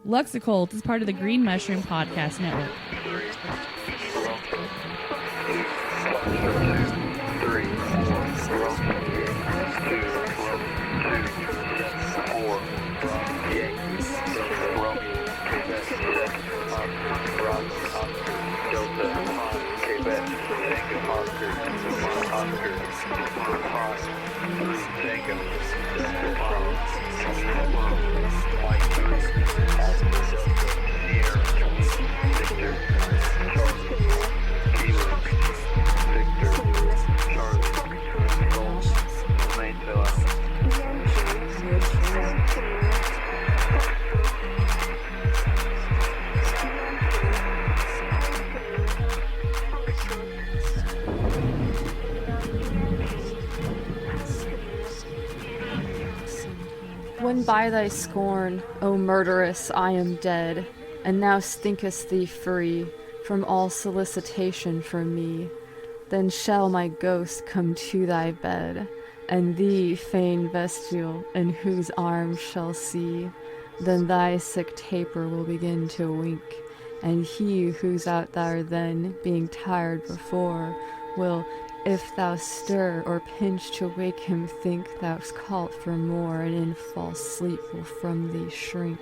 Lux Occult is part of the Green Mushroom Podcast Network. When by thy scorn, O murderess, I am dead, and thou stinkest thee free from all solicitation from me, then shall my ghost come to thy bed, and thee, fain bestial, in whose arms shall see. Then thy sick taper will begin to wink, and he who's out there then, being tired before, will, if thou stir or pinch to wake him, think thou'st called for more, and in false sleep will from thee shrink.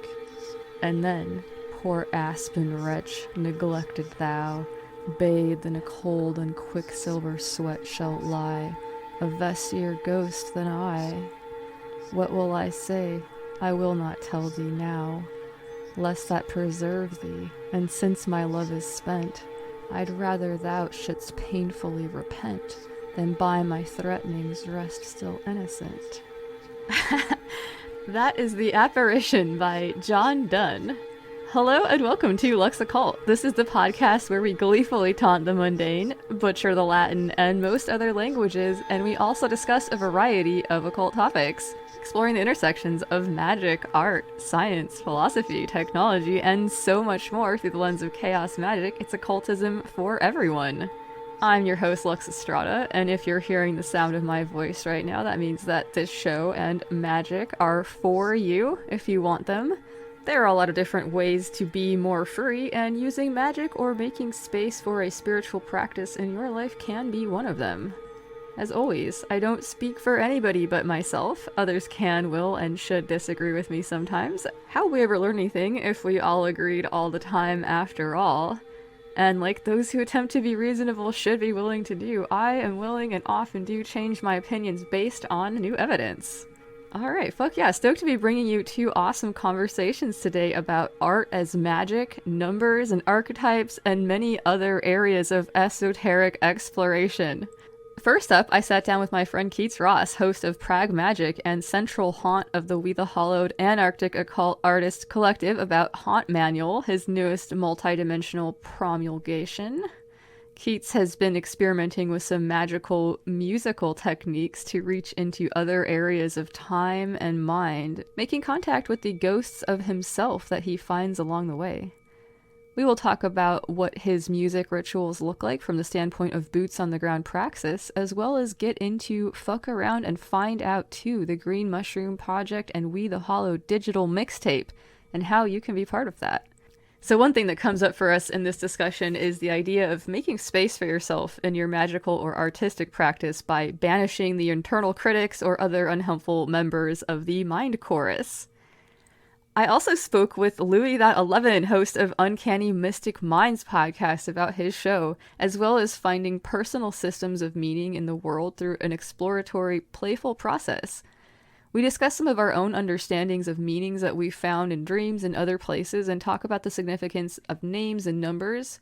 And then, poor aspen wretch, neglected thou, bathed in a cold and quicksilver sweat shalt lie, a vestier ghost than I. What will I say? I will not tell thee now, lest that preserve thee, and since my love is spent, I'd rather thou shouldst painfully repent, than by my threatenings rest still innocent. That is The Apparition by John Donne. Hello and welcome to Lux Occult. This is the podcast where we gleefully taunt the mundane, butcher the Latin and most other languages, and we also discuss a variety of occult topics, exploring the intersections of magic, art, science, philosophy, technology, and so much more through the lens of chaos magic. It's occultism for everyone. I'm your host, Lux Estrada, and if you're hearing the sound of my voice right now, that means that this show and magic are for you if you want them. There are a lot of different ways to be more free, and using magic or making space for a spiritual practice in your life can be one of them. As always, I don't speak for anybody but myself. Others can, will, and should disagree with me sometimes. How would we ever learn anything if we all agreed all the time after all? And like those who attempt to be reasonable should be willing to do, I am willing and often do change my opinions based on new evidence. Alright, fuck yeah, stoked to be bringing you two awesome conversations today about art as magic, numbers and archetypes, and many other areas of esoteric exploration. First up, I sat down with my friend Keats Ross, host of Prag Magic and central haunt of the We the Hollowed Antarctic Occult Artist Collective, about Haunt Manual, his newest multidimensional promulgation. Keats has been experimenting with some magical musical techniques to reach into other areas of time and mind, making contact with the ghosts of himself that he finds along the way. We will talk about what his music rituals look like from the standpoint of boots on the ground praxis, as well as get into fuck around and find out too the Green Mushroom Project and We the Hollow digital mixtape, and how you can be part of that. So one thing that comes up for us in this discussion is the idea of making space for yourself in your magical or artistic practice by banishing the internal critics or other unhelpful members of the mind chorus. I also spoke with Louie, host of Uncanny Mystic Minds podcast, about his show, as well as finding personal systems of meaning in the world through an exploratory, playful process. We discuss some of our own understandings of meanings that we found in dreams and other places, and talk about the significance of names and numbers,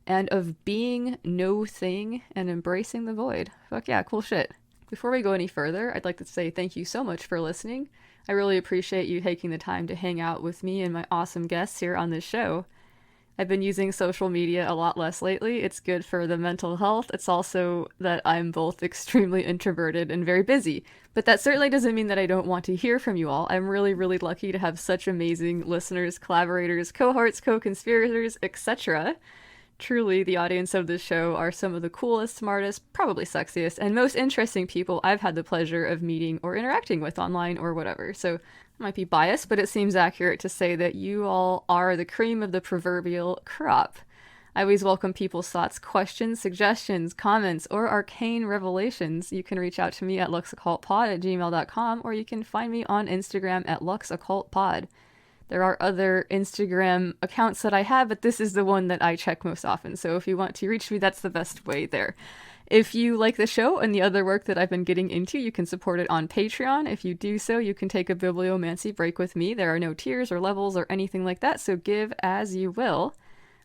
and of being no thing and embracing the void. Fuck yeah, cool shit. Before we go any further, I'd like to say thank you so much for listening. I really appreciate you taking the time to hang out with me and my awesome guests here on this show. I've been using social media a lot less lately. It's good for the mental health. It's also that I'm both extremely introverted and very busy. But that certainly doesn't mean that I don't want to hear from you all. I'm really, really lucky to have such amazing listeners, collaborators, cohorts, co-conspirators, etc. Truly, the audience of this show are some of the coolest, smartest, probably sexiest, and most interesting people I've had the pleasure of meeting or interacting with online or whatever. So Might be biased, but it seems accurate to say that you all are the cream of the proverbial crop. I always welcome people's thoughts, questions, suggestions, comments, or arcane revelations. You can reach out to me at luxoccultpod@gmail.com, or you can find me on Instagram at luxoccultpod. There are other Instagram accounts that I have, but this is the one that I check most often. So if you want to reach me, that's the best way there. If you like the show and the other work that I've been getting into, you can support it on Patreon. If you do so, you can take a bibliomancy break with me. There are no tiers or levels or anything like that, so give as you will.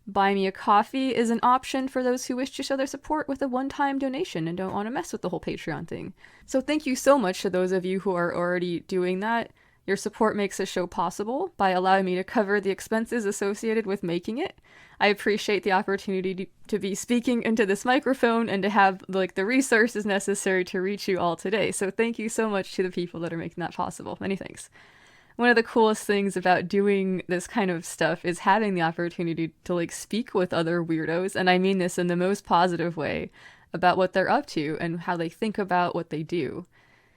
Buy me a coffee is an option for those who wish to show their support with a one-time donation and don't want to mess with the whole Patreon thing. So thank you so much to those of you who are already doing that. Your support makes the show possible by allowing me to cover the expenses associated with making it. I appreciate the opportunity to be speaking into this microphone and to have the resources necessary to reach you all today. So thank you so much to the people that are making that possible. Many thanks. One of the coolest things about doing this kind of stuff is having the opportunity to speak with other weirdos, and I mean this in the most positive way, about what they're up to and how they think about what they do.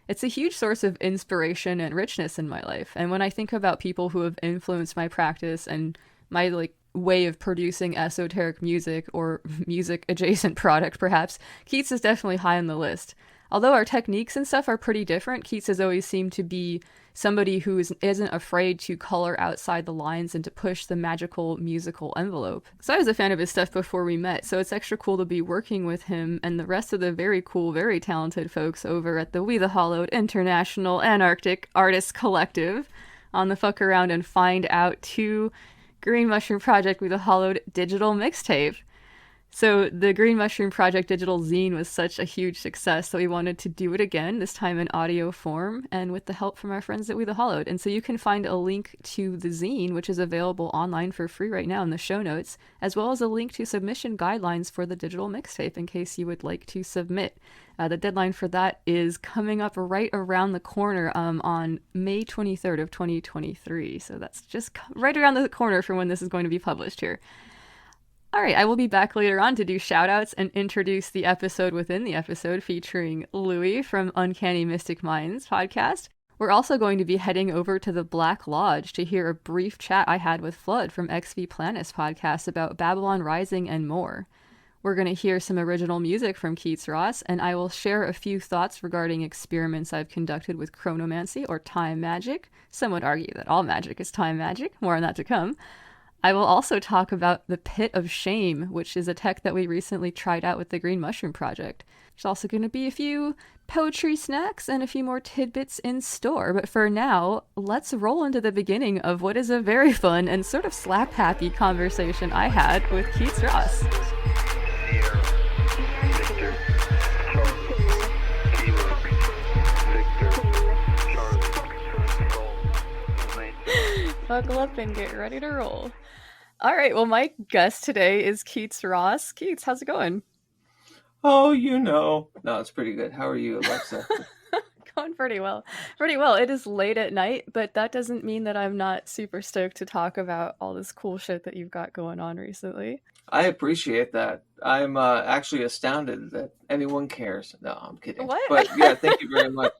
It's a huge source of inspiration and richness in my life. And when I think about people who have influenced my practice and my way of producing esoteric music or music adjacent product, perhaps, Keats is definitely high on the list. Although our techniques and stuff are pretty different, Keats has always seemed to be somebody who isn't afraid to color outside the lines and to push the magical musical envelope. So I was a fan of his stuff before we met, so it's extra cool to be working with him and the rest of the very cool, very talented folks over at the We the Hollowed International Anarctic Artists Collective on the Fuck Around and Find Out 2 Green Mushroom Project We the Hollowed digital mixtape. So the Green Mushroom Project digital zine was such a huge success that we wanted to do it again, this time in audio form, and with the help from our friends at We the Hollowed. And so you can find a link to the zine, which is available online for free right now in the show notes, as well as a link to submission guidelines for the digital mixtape in case you would like to submit. The deadline for that is coming up right around the corner on May 23rd of 2023. So that's just right around the corner from when this is going to be published here. All right, I will be back later on to do shoutouts and introduce the episode within the episode featuring Louie from Uncanny Mystic Minds podcast. We're also going to be heading over to the Black Lodge to hear a brief chat I had with Flood from XV Planus podcast about Babylon Rising and more. We're going to hear some original music from Keats Ross, and I will share a few thoughts regarding experiments I've conducted with chronomancy or time magic. Some would argue that all magic is time magic. More on that to come. I will also talk about the Pit of Shame, which is a tech that we recently tried out with the Green Mushroom Project. There's also going to be a few poetry snacks and a few more tidbits in store. But for now, let's roll into the beginning of what is a very fun and sort of slap-happy conversation I had with Keats Ross. Buckle up and get ready to roll. All right, well, my guest today is Keats Ross. Keats, how's it going? Oh, No, it's pretty good. How are you, Alexa? Going pretty well. Pretty well. It is late at night, but that doesn't mean that I'm not super stoked to talk about all this cool shit that you've got going on recently. I appreciate that. I'm actually astounded that anyone cares. No, I'm kidding. What? But yeah, thank you very much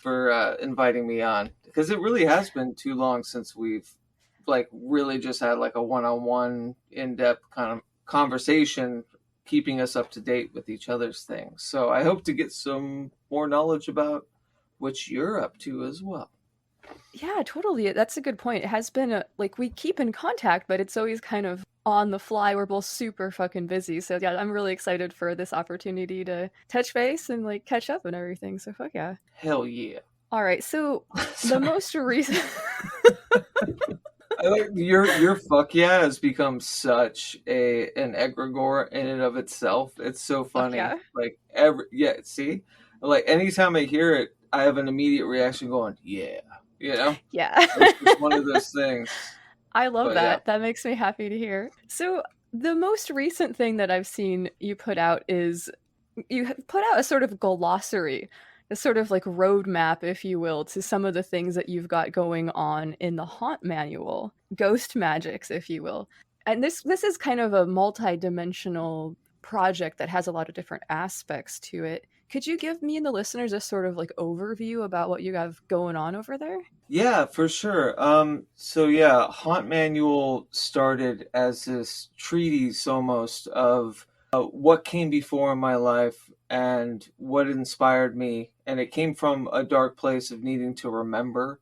for inviting me on, because it really has been too long since we've really just had a one-on-one in-depth kind of conversation, keeping us up to date with each other's things. So I hope to get some more knowledge about what you're up to as well. Yeah, totally. That's a good point. It has been we keep in contact, but it's always kind of on the fly. We're both super fucking busy. So yeah, I'm really excited for this opportunity to touch base and catch up and everything. So fuck yeah. Hell yeah. All right. So the most recent your fuck yeah has become such an egregore in and of itself. It's so funny. See? Anytime I hear it, I have an immediate reaction going, yeah. Yeah. It's just one of those things. I love that. Yeah. That makes me happy to hear. So the most recent thing that I've seen you put out is you put out a sort of glossary, a sort of roadmap, if you will, to some of the things that you've got going on in the Haunt Manual, Ghost Magicks, if you will. And this is kind of a multi-dimensional project that has a lot of different aspects to it. Could you give me and the listeners a sort of like overview about what you have going on over there? Yeah, for sure. So yeah, Haunt Manual started as this treatise almost of what came before in my life and what inspired me. And it came from a dark place of needing to remember.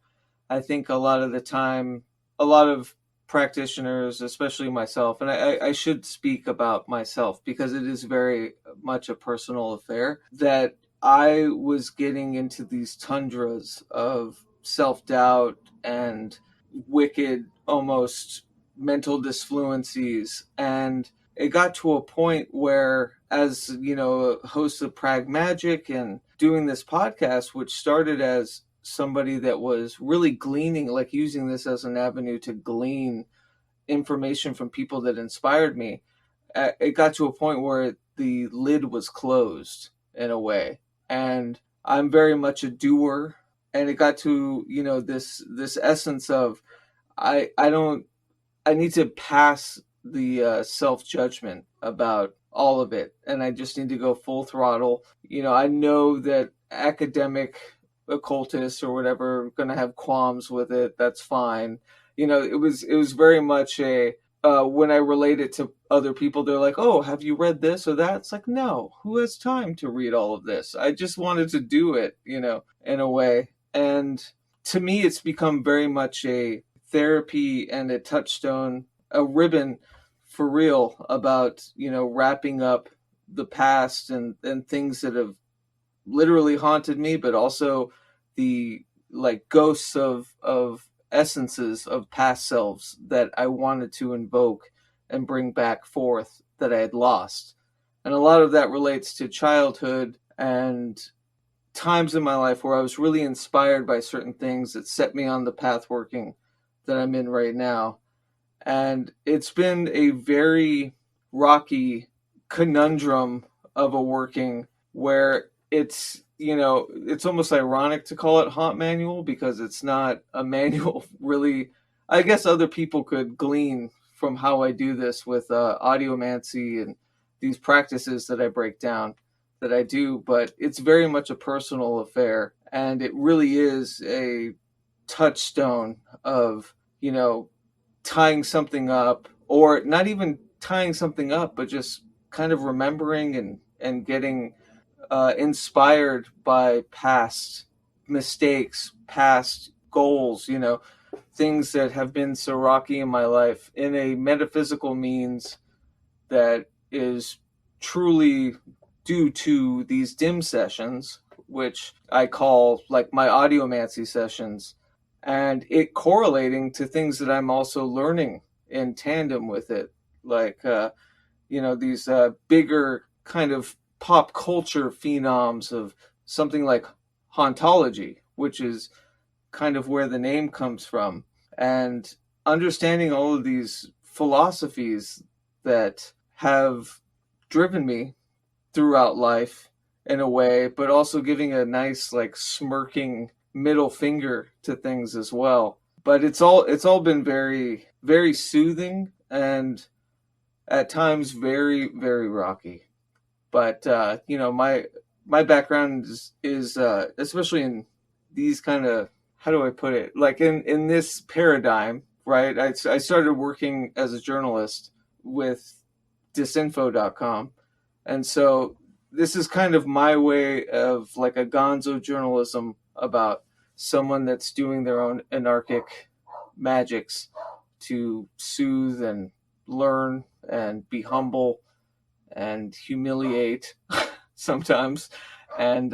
I think a lot of the time, a lot of practitioners, especially myself, and I should speak about myself because it is very much a personal affair, that I was getting into these tundras of self doubt and wicked, almost mental disfluencies. And it got to a point where, as you know, a host of Pragmagic and doing this podcast, which started as somebody that was really gleaning, like using this as an avenue to glean information from people that inspired me, it got to a point where the lid was closed in a way. And I'm very much a doer. And it got to, you know, this essence of I need to pass the self judgment about all of it, and I just need to go full throttle. You know, I know that academic occultists or whatever are going to have qualms with it. That's fine. You know, it was very much a when I relate it to other people, they're like, "Oh, have you read this or that?" It's like, no, who has time to read all of this? I just wanted to do it, you know, in a way. And to me, it's become very much a therapy and a touchstone, a ribbon for real about, you know, wrapping up the past and things that have literally haunted me, but also the like ghosts of essences of past selves that I wanted to invoke and bring back forth that I had lost. And a lot of that relates to childhood and times in my life where I was really inspired by certain things that set me on the path working that I'm in right now. And it's been a very rocky conundrum of a working where it's, you know, it's almost ironic to call it Haunt Manual because it's not a manual really. I guess other people could glean from how I do this with audiomancy and these practices that I break down that I do, but it's very much a personal affair. And it really is a touchstone of, you know, tying something up, or not even tying something up, but just kind of remembering and getting inspired by past mistakes, past goals, you know, things that have been so rocky in my life in a metaphysical means that is truly due to these dim sessions, which I call like my audiomancy sessions, and it correlating to things that I'm also learning in tandem with it, like you know, these bigger kind of pop culture phenoms of something like hauntology, which is kind of where the name comes from, and understanding all of these philosophies that have driven me throughout life in a way, but also giving a nice like smirking middle finger to things as well. But it's all been very, very soothing and at times very, very rocky. But you know, my background is especially in these kind of, how do I put it, like in this paradigm, right? I started working as a journalist with disinfo.com, and so this is kind of my way of like a gonzo journalism about someone that's doing their own anarchic magics to soothe and learn and be humble and humiliate sometimes, and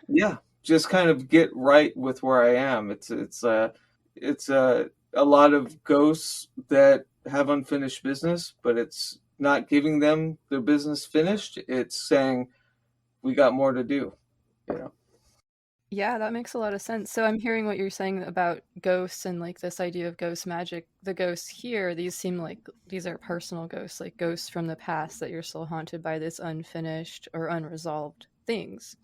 yeah, just kind of get right with where I am. It's a lot of ghosts that have unfinished business, but it's not giving them their business finished. It's saying we got more to do, you know. Yeah, that makes a lot of sense. So I'm hearing what you're saying about ghosts and like this idea of ghost magic. The ghosts here, these seem like these are personal ghosts, like ghosts from the past that you're still haunted by this unfinished or unresolved things.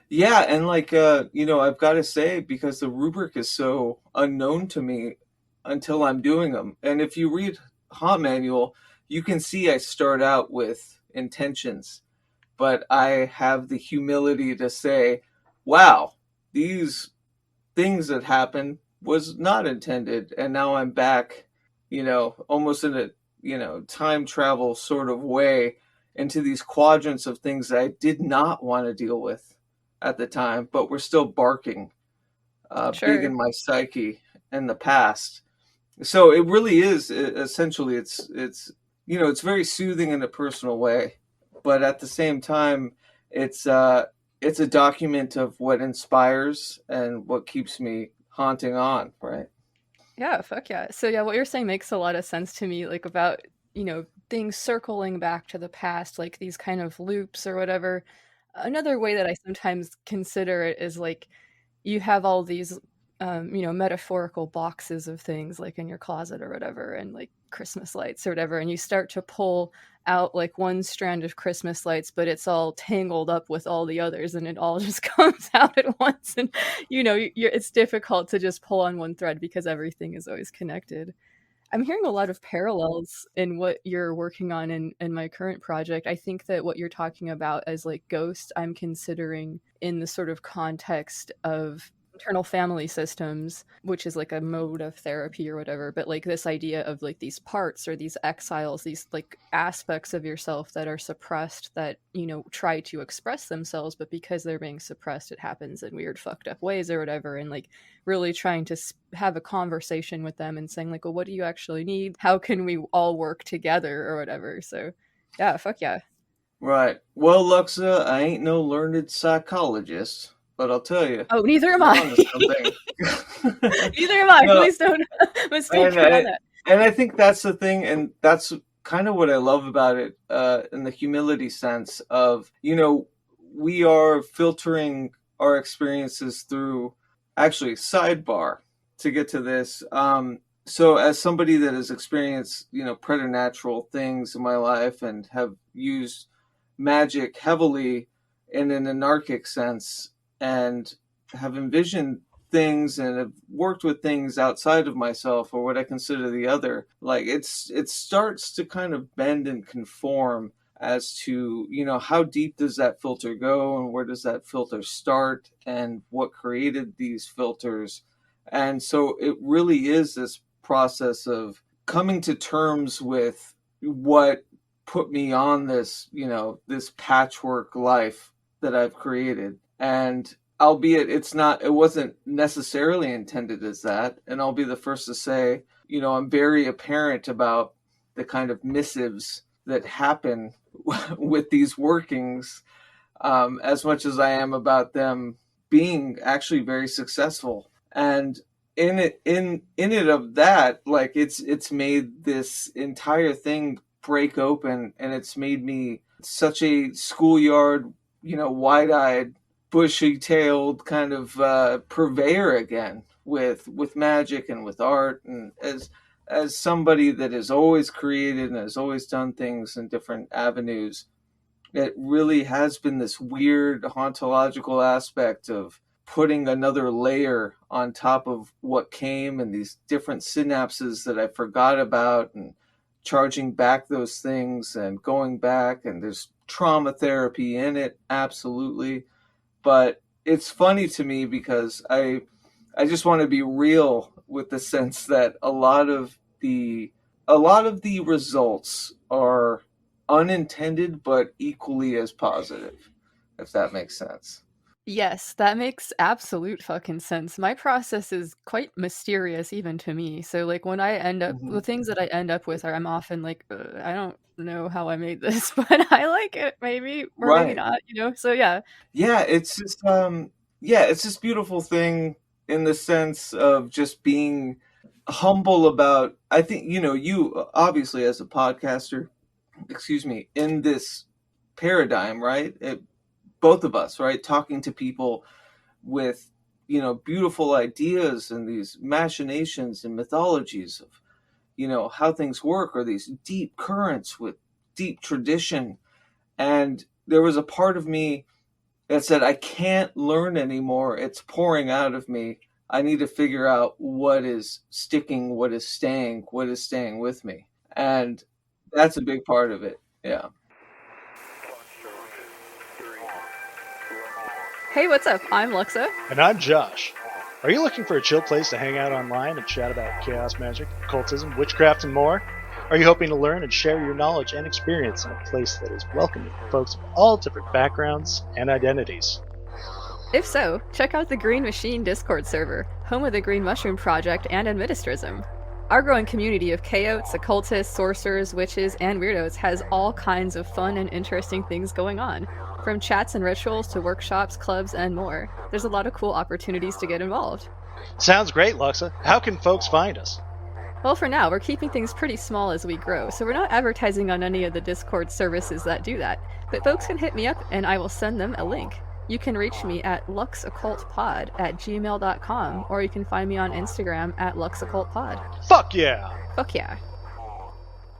Yeah, and like you know, I've got to say, because the rubric is so unknown to me until I'm doing them. And if you read Haunt Manual, you can see I start out with intentions, but I have the humility to say, wow, these things that happened was not intended. And now I'm back, almost in a, time travel sort of way into these quadrants of things that I did not want to deal with at the time, but were still barking big Sure. in my psyche in the past. So it really is essentially it's very soothing in a personal way, but at the same time it's it's a document of what inspires and what keeps me haunting on, right? Yeah, fuck yeah. So yeah, what you're saying makes a lot of sense to me, like about, things circling back to the past, like these kind of loops or whatever. Another way that I sometimes consider it is like you have all these metaphorical boxes of things like in your closet or whatever, and like Christmas lights or whatever, and you start to pull out like one strand of Christmas lights, but it's all tangled up with all the others and it all just comes out at once, and it's difficult to just pull on one thread because everything is always connected. I'm hearing a lot of parallels in what you're working on in my current project. I think that what you're talking about as like ghost, I'm considering in the sort of context of internal family systems, which is like a mode of therapy or whatever. But like this idea of like these parts or these exiles, these like aspects of yourself that are suppressed that, try to express themselves, but because they're being suppressed, it happens in weird, fucked up ways or whatever. And like, really trying to have a conversation with them and saying like, well, what do you actually need? How can we all work together or whatever? So yeah, fuck yeah. Right. Well, Luxa, I ain't no learned psychologist, but I'll tell you, Oh, neither am you're I. onto something. Neither am I. No, Please don't mistake and me on I, that. and I think that's the thing, and that's kind of what I love about it, in the humility sense of, we are filtering our experiences through, actually, sidebar to get to this. So as somebody that has experienced, preternatural things in my life and have used magic heavily in an anarchic sense, and have envisioned things and have worked with things outside of myself or what I consider the other, like it starts to kind of bend and conform as to, how deep does that filter go and where does that filter start and what created these filters. And so it really is this process of coming to terms with what put me on this, this patchwork life that I've created. And albeit it wasn't necessarily intended as that. And I'll be the first to say, I'm very apparent about the kind of missives that happen with these workings, as much as I am about them being actually very successful. And in it of that, like it's made this entire thing break open, and it's made me such a schoolyard, wide-eyed, bushy-tailed kind of purveyor again with magic and with art, and as somebody that has always created and has always done things in different avenues, it really has been this weird hauntological aspect of putting another layer on top of what came, and these different synapses that I forgot about, and charging back those things and going back, and there's trauma therapy in it, absolutely. But it's funny to me because I just want to be real with the sense that a lot of the results are unintended but equally as positive, if that makes sense. Yes, that makes absolute fucking sense. My process is quite mysterious even to me. So like when I end up Hmm. the things that I end up with are I'm often like I don't know how I made this, but I like it maybe or maybe Right. not. So yeah. Yeah, it's this beautiful thing in the sense of just being humble about, I think, you obviously as a podcaster, excuse me, in this paradigm, right? Both of us, right? Talking to people with, beautiful ideas and these machinations and mythologies of, how things work, or these deep currents with deep tradition. And there was a part of me that said, I can't learn anymore. It's pouring out of me. I need to figure out what is sticking, what is staying with me. And that's a big part of it. Yeah. Hey, what's up? I'm Luxa. And I'm Josh. Are you looking for a chill place to hang out online and chat about chaos magic, occultism, witchcraft, and more? Are you hoping to learn and share your knowledge and experience in a place that is welcoming to folks of all different backgrounds and identities? If so, check out the Green Machine Discord server, home of the Green Mushroom Project and Administrism. Our growing community of chaots, occultists, sorcerers, witches, and weirdos has all kinds of fun and interesting things going on. From chats and rituals to workshops, clubs, and more. There's a lot of cool opportunities to get involved. Sounds great, Luxa. How can folks find us? Well, for now, we're keeping things pretty small as we grow, so we're not advertising on any of the Discord services that do that. But folks can hit me up and I will send them a link. You can reach me at luxoccultpod@gmail.com, or you can find me on Instagram at luxoccultpod. Fuck yeah! Fuck yeah.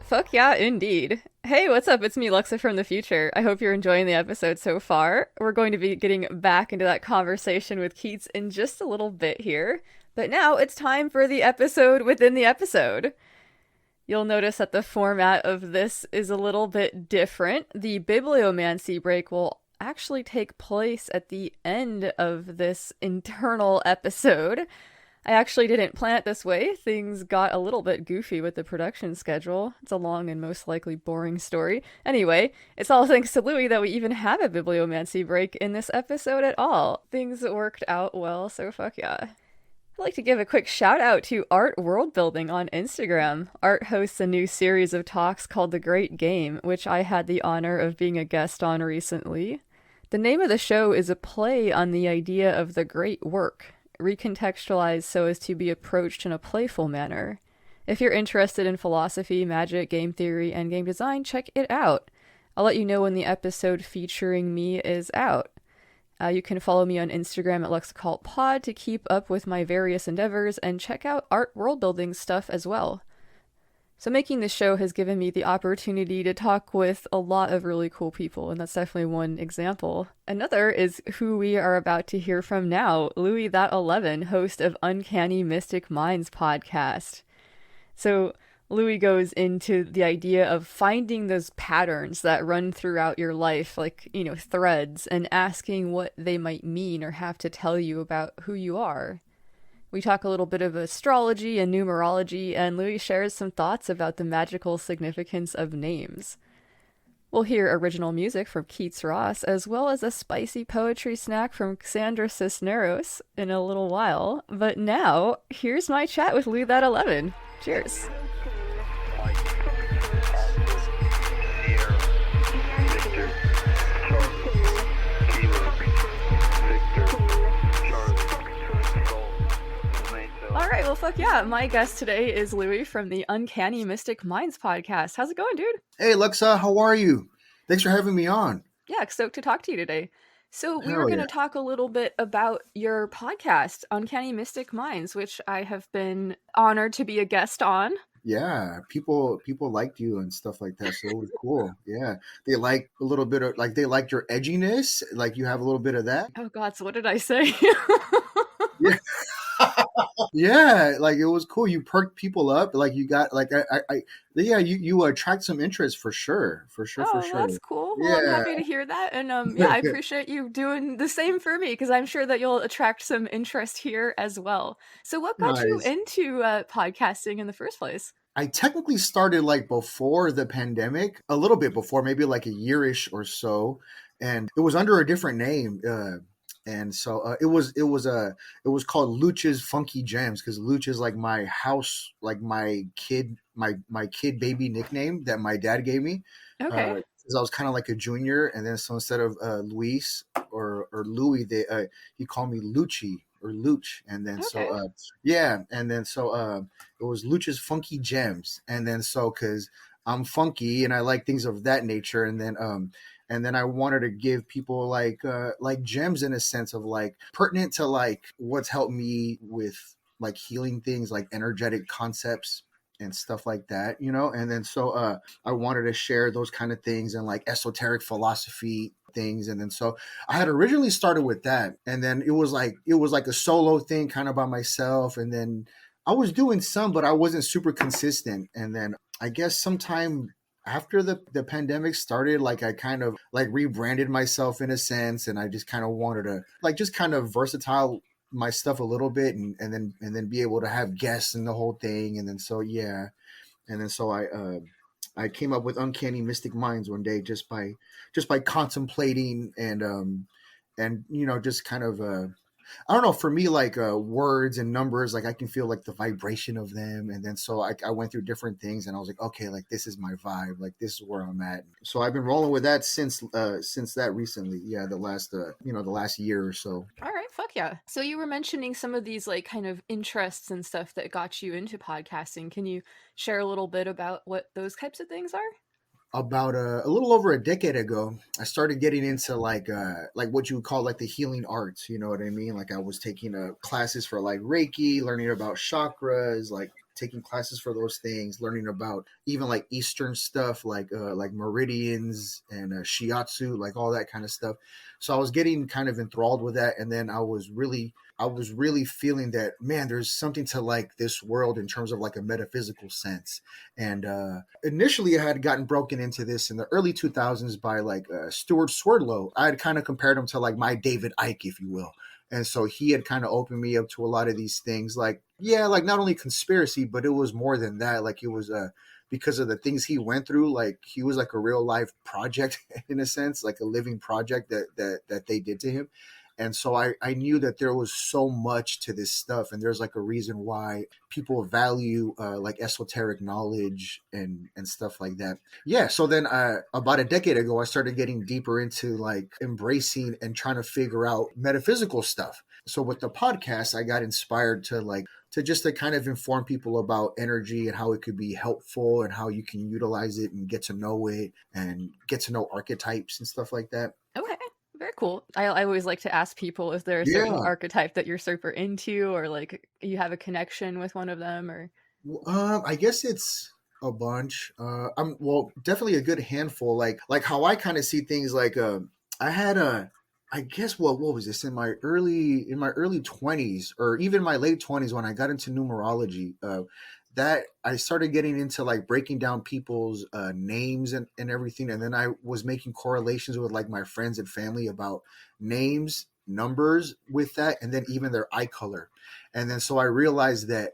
Fuck yeah, indeed. Hey, what's up? It's me, Luxa from the future. I hope you're enjoying the episode so far. We're going to be getting back into that conversation with Keats in just a little bit here. But now it's time for the episode within the episode. You'll notice that the format of this is a little bit different. The bibliomancy break will actually take place at the end of this internal episode. I actually didn't plan it this way. Things got a little bit goofy with the production schedule. It's a long and most likely boring story. Anyway, it's all thanks to Louie that we even have a bibliomancy break in this episode at all. Things worked out well, so fuck yeah. I'd like to give a quick shout out to Art Worldbuilding on Instagram. Art hosts a new series of talks called The Great Game, which I had the honor of being a guest on recently. The name of the show is a play on the idea of the great work, recontextualized so as to be approached in a playful manner. If you're interested in philosophy, magic, game theory, and game design, check it out. I'll let you know when the episode featuring me is out. You can follow me on Instagram at Lux Occult Pod to keep up with my various endeavors and check out Art Worldbuilding stuff as well. So making this show has given me the opportunity to talk with a lot of really cool people, and that's definitely one example. Another is who we are about to hear from now, Louie that 11, host of Uncanny Mystic Minds podcast. So Louie goes into the idea of finding those patterns that run throughout your life, like, threads, and asking what they might mean or have to tell you about who you are. We talk a little bit of astrology and numerology, and Louie shares some thoughts about the magical significance of names. We'll hear original music from Keats Ross, as well as a spicy poetry snack from Cassandra Cisneros in a little while. But now, here's my chat with Louie that 11. Cheers. All right, well, fuck yeah. My guest today is Louie from the Uncanny Mystic Minds podcast. How's it going, dude? Hey, Luxa, how are you? Thanks for having me on. Yeah, stoked to talk to you today. So we were going to talk a little bit about your podcast, Uncanny Mystic Minds, which I have been honored to be a guest on. Yeah, people liked you and stuff like that, so it was cool. Yeah, they like a little bit of, they liked your edginess, like you have a little bit of that. Oh God, so what did I say? Yeah. Yeah, like it was cool. You perked people up. Like you got you attract some interest for sure. For sure. That's cool. Well, I'm happy to hear that, and I appreciate you doing the same for me because I'm sure that you'll attract some interest here as well. So, what got you into podcasting in the first place? I technically started before the pandemic, a little bit before, maybe like a year-ish or so, and it was under a different name. And so it was called Luch's Funky Gems, because Luch is like my house, like my kid baby nickname that my dad gave me. Okay. Because I was kind of like a junior, and then so instead of Luis or Louie, he called me Lucci or Luch, and then it was Luch's Funky Gems, and then so because I'm funky and I like things of that nature, and then I wanted to give people like gems in a sense of pertinent to what's helped me with healing things, like energetic concepts and stuff like that, and then so I wanted to share those kind of things and esoteric philosophy things. And then so I had originally started with that, and then it was like a solo thing kind of by myself, and then I was doing some, but I wasn't super consistent. And then I guess sometime after the pandemic started, like I kind of like rebranded myself in a sense, and I just kind of wanted to like just kind of versatile my stuff a little bit, and then be able to have guests and the whole thing, and then so yeah, and then so I came up with Uncanny Mystic Minds one day just by contemplating and just kind of I don't know, for me, like words and numbers, like I can feel like the vibration of them. And then so I went through different things and I was like, okay, like this is my vibe, like this is where I'm at. So I've been rolling with that since that recently. Yeah, the last year or so. All right, fuck yeah. So you were mentioning some of these like kind of interests and stuff that got you into podcasting. Can you share a little bit about what those types of things are? About a little over a decade ago, I started getting into like what you would call like the healing arts. You know what I mean? Like I was taking classes for like Reiki, learning about chakras, like taking classes for those things, learning about even like Eastern stuff, like meridians and shiatsu, like all that kind of stuff. So I was getting kind of enthralled with that, and then I was really feeling that, man, there's something to like this world in terms of like a metaphysical sense. And initially I had gotten broken into this in the early 2000s by like Stuart Swerdlow. I had kind of compared him to like my David Icke, if you will. And so he had kind of opened me up to a lot of these things, like, yeah, like not only conspiracy, but it was more than that. Like it was because of the things he went through, like he was like a real life project in a sense, like a living project that they did to him. And so I knew that there was so much to this stuff, and there's like a reason why people value like esoteric knowledge and stuff like that. Yeah. So then about a decade ago, I started getting deeper into like embracing and trying to figure out metaphysical stuff. So with the podcast, I got inspired to kind of inform people about energy and how it could be helpful and how you can utilize it and get to know it and get to know archetypes and stuff like that. Okay. Very cool. I always like to ask people if there's a certain archetype that you're super into, or like you have a connection with one of them, or I guess it's a bunch. Definitely a good handful. Like how I kind of see things. Like I had I guess what was this in my early 20s or even my late 20s when I got into numerology. That I started getting into like breaking down people's names and everything. And then I was making correlations with like my friends and family about names, numbers with that, and then even their eye color. And then so I realized that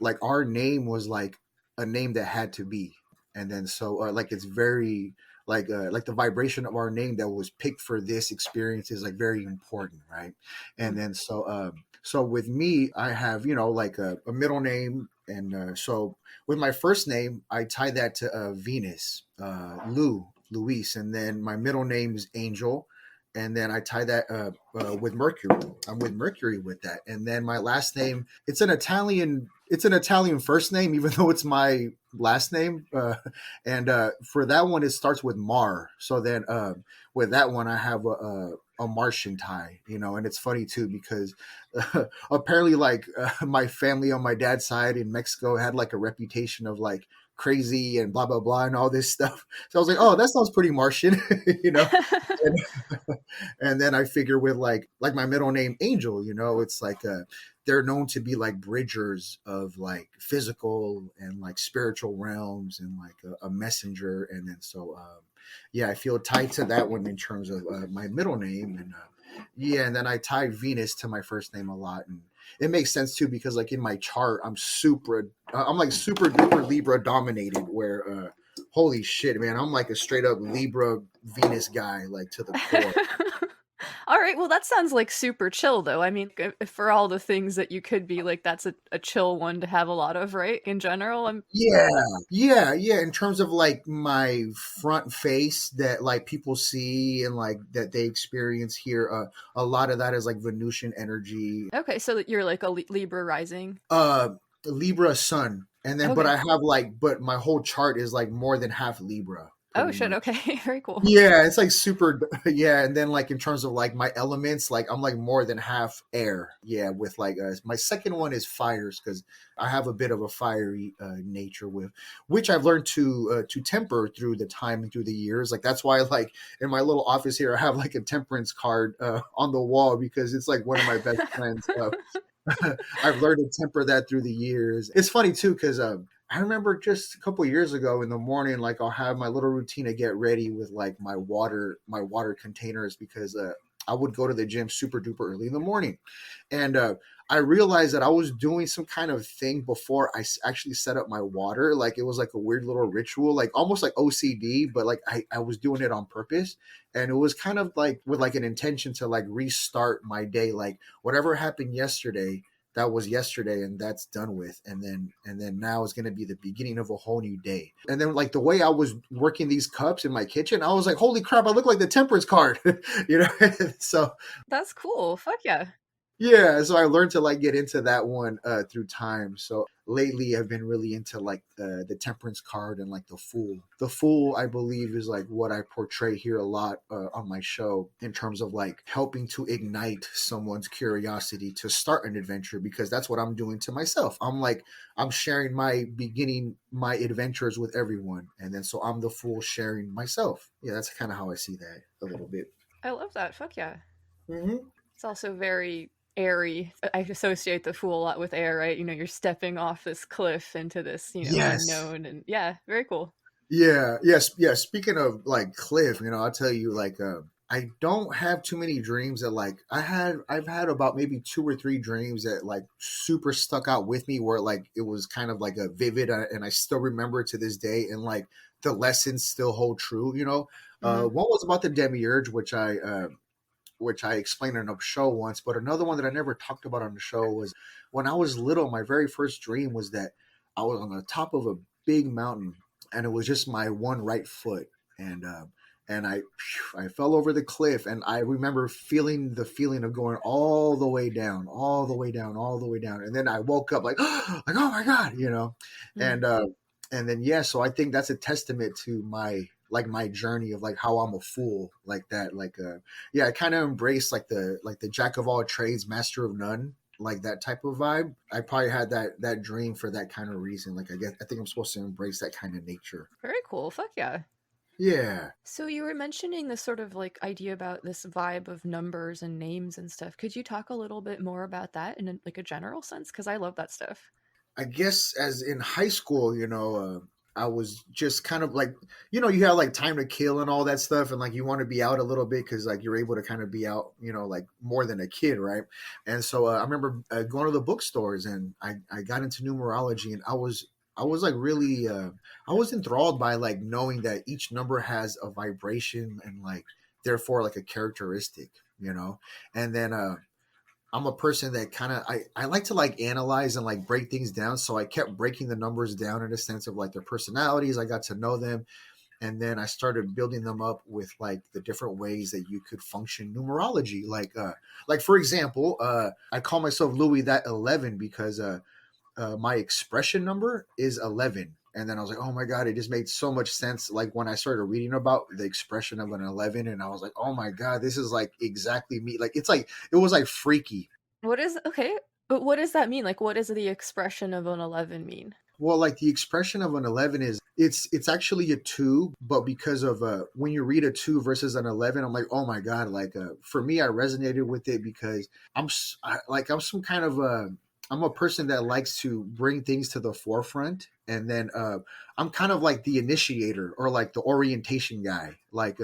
like our name was like a name that had to be. And then so like it's very like the vibration of our name that was picked for this experience is like very important, right? And then so with me, I have like a middle name. And so with my first name, I tie that to Venus, Luis, and then my middle name is Angel, and then I tie that with Mercury. I'm with Mercury with that, and then my last name, it's an Italian first name, even though it's my last name. And for that one, it starts with Mar. So then with that one, I have a Martian tie, and it's funny too because apparently like my family on my dad's side in Mexico had like a reputation of like crazy and blah blah blah and all this stuff. So I was like, oh, that sounds pretty Martian, and, and then I figure with like my middle name Angel, it's like they're known to be like bridgers of like physical and like spiritual realms and like a messenger. And then so yeah, I feel tied to that one in terms of my middle name. And and then I tie Venus to my first name a lot. And it makes sense too, because like in my chart, I'm like super duper Libra dominated, where holy shit, man, I'm like a straight up Libra Venus guy, like to the core. All right, well, that sounds like super chill, though. I mean, for all the things that you could be, like, that's a chill one to have a lot of, right? In general, Yeah. In terms of like my front face that like people see and like that they experience here, a lot of that is like Venusian energy. Okay, so that you're like a Libra rising. Libra sun, and then Okay. but I have but my whole chart is like more than half Libra. Oh shit, much. okay. Very cool. Yeah, it's like super. Yeah, and then like in terms of like my elements, like I'm like more than half air. Yeah, with like my second one is fires, because I have a bit of a fiery nature, with which I've learned to temper through the time and through the years. Like that's why like in my little office here, I have like a temperance card on the wall, because it's like one of my best friends. I've learned to temper that through the years. It's funny too, because I remember just a couple of years ago in the morning, like I'll have my little routine to get ready with like my water containers because I would go to the gym super duper early in the morning, and I realized that I was doing some kind of thing before actually set up my water. Like it was like a weird little ritual, like almost like OCD, but like I was doing it on purpose, and it was kind of like with like an intention to like restart my day, like whatever happened yesterday, that was yesterday and that's done with, and then now is going to be the beginning of a whole new day. And then like the way I was working these cups in my kitchen, I was like, holy crap, I look like the temperance card. you know. So That's cool. Fuck yeah. yeah, so I learned to like get into that one through time. So lately I've been really into like the temperance card and like the fool. The fool, I believe, is like what I portray here a lot on my show in terms of like helping to ignite someone's curiosity to start an adventure, because that's what I'm doing to myself. I'm sharing my adventures with everyone, and then so I'm the fool sharing myself. Yeah, that's kind of how I see that a little bit. I love that. Fuck yeah. Mm-hmm. It's also very airy. I associate the fool a lot with air, right? You know, you're stepping off this cliff into this, Yes. unknown, and yeah, very cool. Yeah, yes, yeah. Speaking of like cliff, I'll tell you like I don't have too many dreams that like I've had about maybe 2 or 3 dreams that like super stuck out with me, where like it was kind of like a vivid and I still remember it to this day, and like the lessons still hold true. One was about the demiurge, which I explained in a show once, but another one that I never talked about on the show was when I was little, my very first dream was that I was on the top of a big mountain, and it was just my one right foot. And I fell over the cliff, and I remember feeling the feeling of going all the way down, all the way down, all the way down. And then I woke up like, like, oh my God. And then, yeah, so I think that's a testament to my journey of like how I'm a fool like that. Like, yeah, I kind of embrace like the jack of all trades, master of none, like that type of vibe. I probably had that dream for that kind of reason. Like, I think I'm supposed to embrace that kind of nature. Very cool. Fuck yeah. Yeah. So you were mentioning this sort of like idea about this vibe of numbers and names and stuff. Could you talk a little bit more about that in like a general sense? Because I love that stuff. I guess as in high school, I was just kind of like, you have like time to kill and all that stuff. And like, you want to be out a little bit because like you're able to kind of be out, like more than a kid. Right. And so I remember going to the bookstores, and I got into numerology, and I was like really, I was enthralled by like knowing that each number has a vibration and like, therefore like a characteristic, and then, I'm a person that kind of I like to like analyze and like break things down. So I kept breaking the numbers down in a sense of like their personalities. I got to know them, and then I started building them up with like the different ways that you could function numerology. Like for example, I call myself Louie that 11 because my expression number is 11. And then I was like, oh my God, it just made so much sense. Like when I started reading about the expression of an 11, and I was like, oh my God, this is like exactly me. Like, it was like freaky. Okay, but what does that mean? Like, what does the expression of an 11 mean? Well, like the expression of an 11 is it's actually a 2, but because of when you read a 2 versus an 11, I'm like, oh my God. Like for me, I resonated with it because I'm some kind of I'm a person that likes to bring things to the forefront. And then I'm kind of like the initiator or like the orientation guy. Like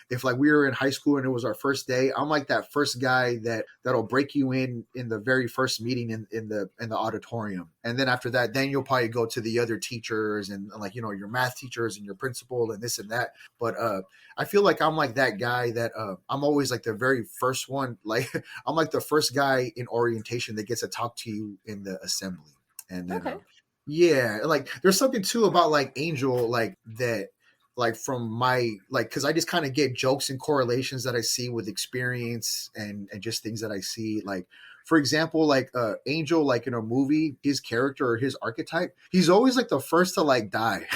if like we were in high school and it was our first day, I'm like that first guy that'll break you in the very first meeting in the auditorium. And then after that, then you'll probably go to the other teachers and like, your math teachers and your principal and this and that. But I feel like I'm like that guy that I'm always like the very first one. Like I'm like the first guy in orientation that gets to talk to you in the assembly. And then Okay. yeah, like there's something too about like Angel, like that, like from my like, because I just kind of get jokes and correlations that I see with experience and just things that I see. Like for example, like Angel, like in a movie, his character or his archetype, he's always like the first to like die.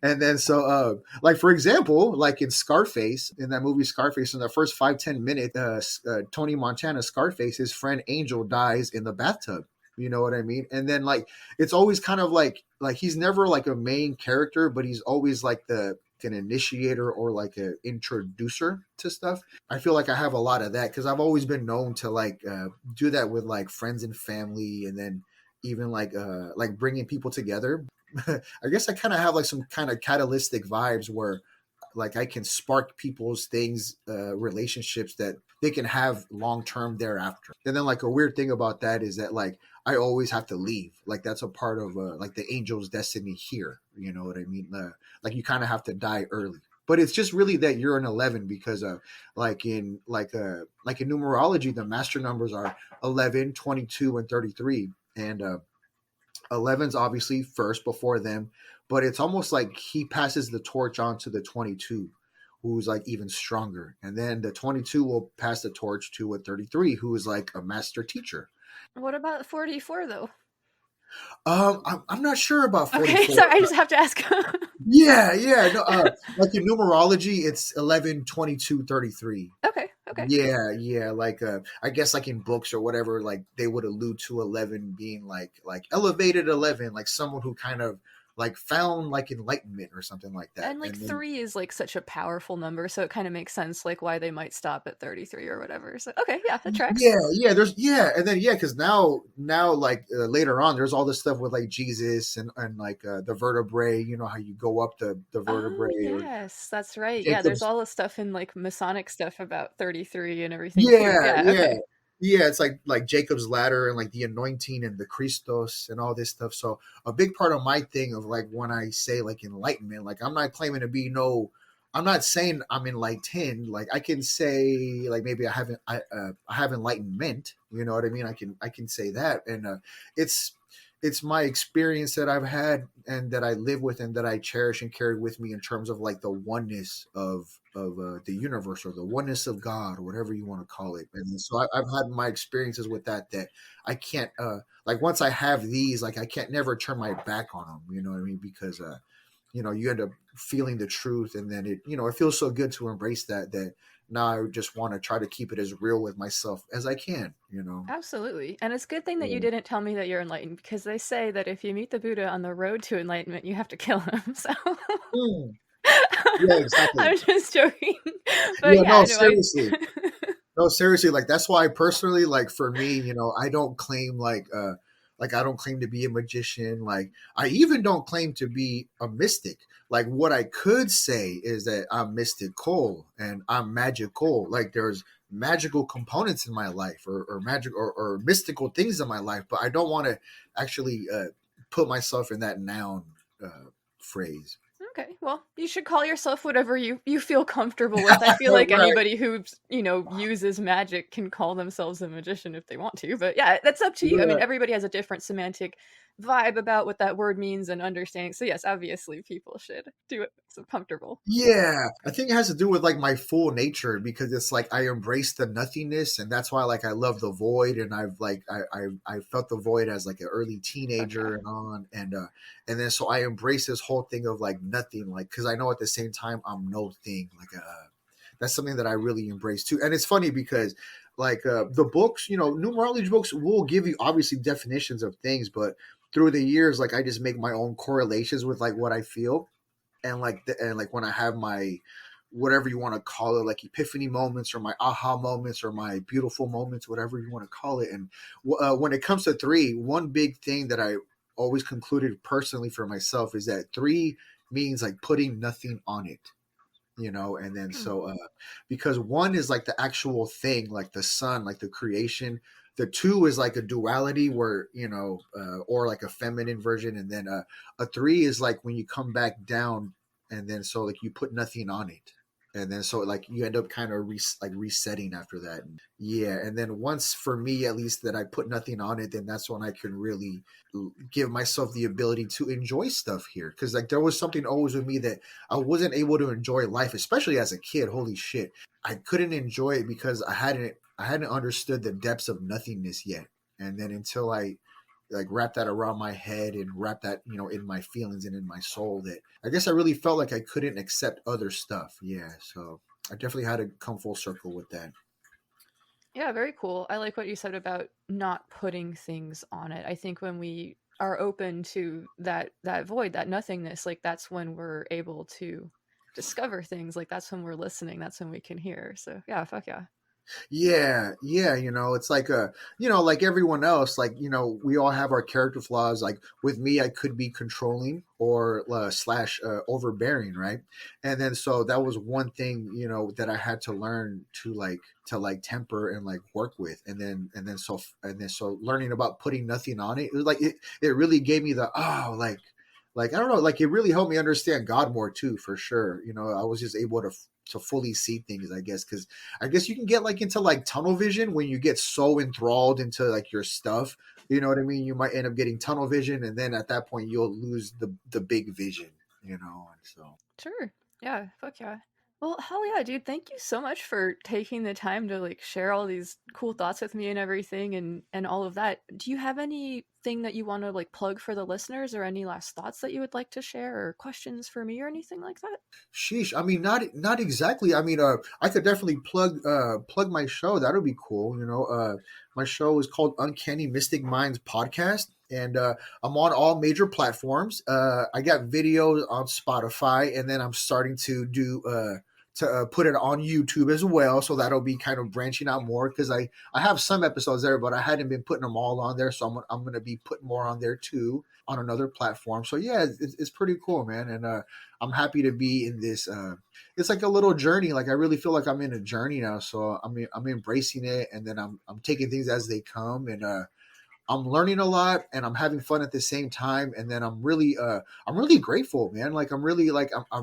And then so like for example, like in Scarface, in that movie Scarface, in the first 5-10 minutes, Tony Montana Scarface, his friend Angel dies in the bathtub. You know what I mean? And then like it's always kind of like he's never like a main character, but he's always like an initiator or like an introducer to stuff. I feel like I have a lot of that because I've always been known to like do that with like friends and family, and then even like bringing people together. I guess I kind of have like some kind of catalytic vibes where like I can spark people's things, relationships that they can have long term thereafter. And then like a weird thing about that is that like I always have to leave. Like that's a part of like the angel's destiny here. You know what I mean? Like you kind of have to die early. But it's just really that you're an 11 because like in numerology, the master numbers are 11, 22, and 33. And 11's obviously first before them, but it's almost like he passes the torch on to the 22, who's like even stronger. And then the 22 will pass the torch to a 33, who is like a master teacher. What about 44 though? I'm not sure about 44. Okay, sorry, I just have to ask. Yeah. No, like in numerology, it's 11, 22, 33. Okay. Yeah. Like I guess like in books or whatever, like they would allude to 11 being like elevated 11, like someone who kind of like found like enlightenment or something like that. And like then, 3 is like such a powerful number, so it kind of makes sense like why they might stop at 33 or whatever. So okay, yeah, that tracks. And then because now like later on there's all this stuff with like Jesus and like the vertebrae, you know how you go up the vertebrae. Oh, yes, that's right. Jacob's, yeah, there's all this stuff in like Masonic stuff about 33 and everything. Yeah. Okay. Yeah, it's like Jacob's ladder and like the anointing and the Christos and all this stuff. So a big part of my thing of like when I say like enlightenment, like I'm not claiming to be I'm not saying I'm enlightened. Like I can say like maybe I have enlightenment. You know what I mean? I can say that, and it's my experience that I've had and that I live with and that I cherish and carry with me in terms of like the oneness of the universe or the oneness of God or whatever you want to call it. And so I've had my experiences with that I can't like once I have these, like I can't never turn my back on them. You know what I mean? Because you end up feeling the truth, and then it feels so good to embrace that now I just want to try to keep it as real with myself as I can, Absolutely. And it's a good thing that you didn't tell me that you're enlightened, because they say that if you meet the Buddha on the road to enlightenment, you have to kill him. So Yeah, exactly. I'm just joking. But no, seriously. No, seriously, like that's why personally, like for me, I don't claim like I don't claim to be a magician. Like I even don't claim to be a mystic. Like what I could say is that I'm mystical and I'm magical. Like there's magical components in my life or magic or mystical things in my life, but I don't want to actually put myself in that noun phrase. Okay, well, you should call yourself whatever you feel comfortable with. I feel like anybody who, uses magic can call themselves a magician if they want to. But yeah, that's up to you. I mean, everybody has a different semantic vibe about what that word means and understanding. So yes, obviously people should do it so comfortable. Yeah, I think it has to do with like my full nature, because it's like I embrace the nothingness, and that's why like I love the void, and I've like I felt the void as like an early teenager and on, and then so I embrace this whole thing of like nothing, like because I know at the same time I'm no thing, like that's something that I really embrace too. And it's funny because like the books, numerology books will give you obviously definitions of things, but through the years, like I just make my own correlations with like what I feel, and like when I have my whatever you want to call it, like epiphany moments or my aha moments or my beautiful moments, whatever you want to call it. And when it comes to 3, one big thing that I always concluded personally for myself is that 3 means like putting nothing on it. And then so because 1 is like the actual thing, like the sun, like the creation. The 2 is like a duality where, or like a feminine version. And then a 3 is like when you come back down, and then so like you put nothing on it. And then so like you end up kind of resetting after that. And then once, for me at least, that I put nothing on it, then that's when I can really give myself the ability to enjoy stuff here. Because like there was something always with me that I wasn't able to enjoy life, especially as a kid. Holy shit, I couldn't enjoy it because I hadn't understood the depths of nothingness yet. And then until I like wrap that around my head and wrap that, in my feelings and in my soul, that I guess I really felt like I couldn't accept other stuff. Yeah. So I definitely had to come full circle with that. Yeah, very cool. I like what you said about not putting things on it. I think when we are open to that void, that nothingness, like that's when we're able to discover things. Like that's when we're listening. That's when we can hear. So yeah, fuck yeah. Yeah, yeah, it's like like everyone else, like we all have our character flaws. Like with me, I could be controlling or slash overbearing, right? And then so that was one thing, that I had to learn to temper and like work with, and then so learning about putting nothing on it, it was like it really gave me the like I don't know, like it really helped me understand God more too, for sure. I was just able to fully see things, I guess, because I guess you can get like into like tunnel vision when you get so enthralled into like your stuff. You know what I mean? You might end up getting tunnel vision, and then at that point you'll lose the big vision. And so Sure. Yeah. Fuck yeah. Well, hell yeah, dude. Thank you so much for taking the time to like share all these cool thoughts with me and everything and all of that. Do you have anything that you want to like plug for the listeners or any last thoughts that you would like to share or questions for me or anything like that? sheesh. I mean, not exactly. I mean, I could definitely plug my show. That would be cool. My show is called Uncanny Mystic Minds Podcast, and I'm on all major platforms. I got videos on Spotify, and then I'm starting to do put it on YouTube as well. So that'll be kind of branching out more, because I have some episodes there, but I hadn't been putting them all on there. So I'm going to be putting more on there too on another platform. So yeah, it's pretty cool, man. And I'm happy to be in this. It's like a little journey. Like I really feel like I'm in a journey now. So I'm embracing it, and then I'm taking things as they come, and I'm learning a lot, and I'm having fun at the same time. And then I'm really grateful, man. Like I'm really like I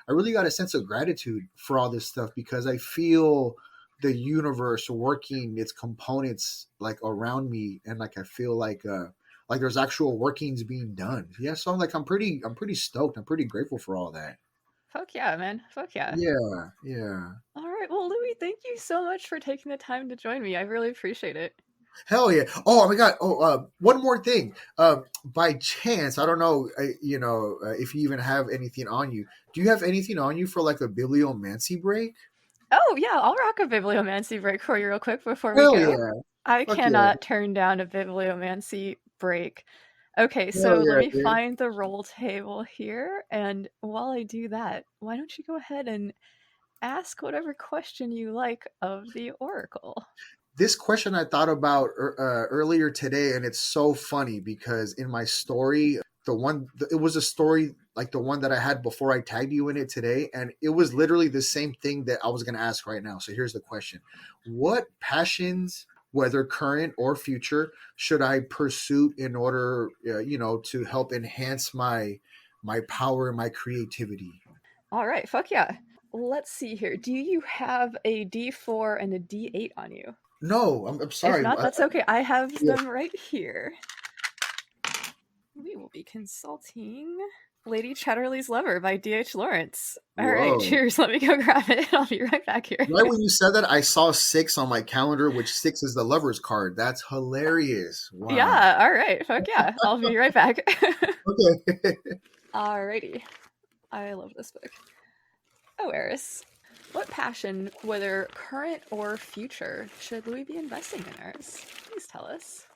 really got a sense of gratitude for all this stuff, because I feel the universe working its components like around me, and like I feel like there's actual workings being done. Yeah, so I'm pretty stoked. I'm pretty grateful for all that. Fuck yeah, man. Fuck yeah. Yeah, yeah. All right. Well, Louie, thank you so much for taking the time to join me. I really appreciate it. Hell yeah. Oh my God. Oh, one more thing. By chance, I don't know, if you even have anything on you. Do you have anything on you for like a bibliomancy break? Oh, yeah. I'll rock a bibliomancy break for you real quick before we Hell go. yeah. I Fuck cannot turn down a bibliomancy break. Okay, so Hell yeah, let me dude. find the roll table here. And while I do that, why don't you go ahead and ask whatever question you like of the Oracle? This question I thought about earlier today, and it's so funny because in my story, it was a story like the one that I had before I tagged you in it today, and it was literally the same thing that I was going to ask right now. So here's the question: what passions, whether current or future, should I pursue in order, to help enhance my power and my creativity? All right, fuck yeah. Let's see here. Do you have a D4 and a D8 on you? No, I'm sorry. If not, that's okay. I have Yeah. them right here. We will be consulting Lady Chatterley's Lover by D.H. Lawrence. All right, Whoa. cheers. Let me go grab it. I'll be right back here. Right when you said that, I saw 6 on my calendar, which 6 is the lover's card. That's hilarious. Wow. Yeah, all right. Fuck yeah. I'll be right back. Okay. Alrighty. I love this book. Oh, Eris. What passion, whether current or future, should Louis be investing in, Eris? Please tell us.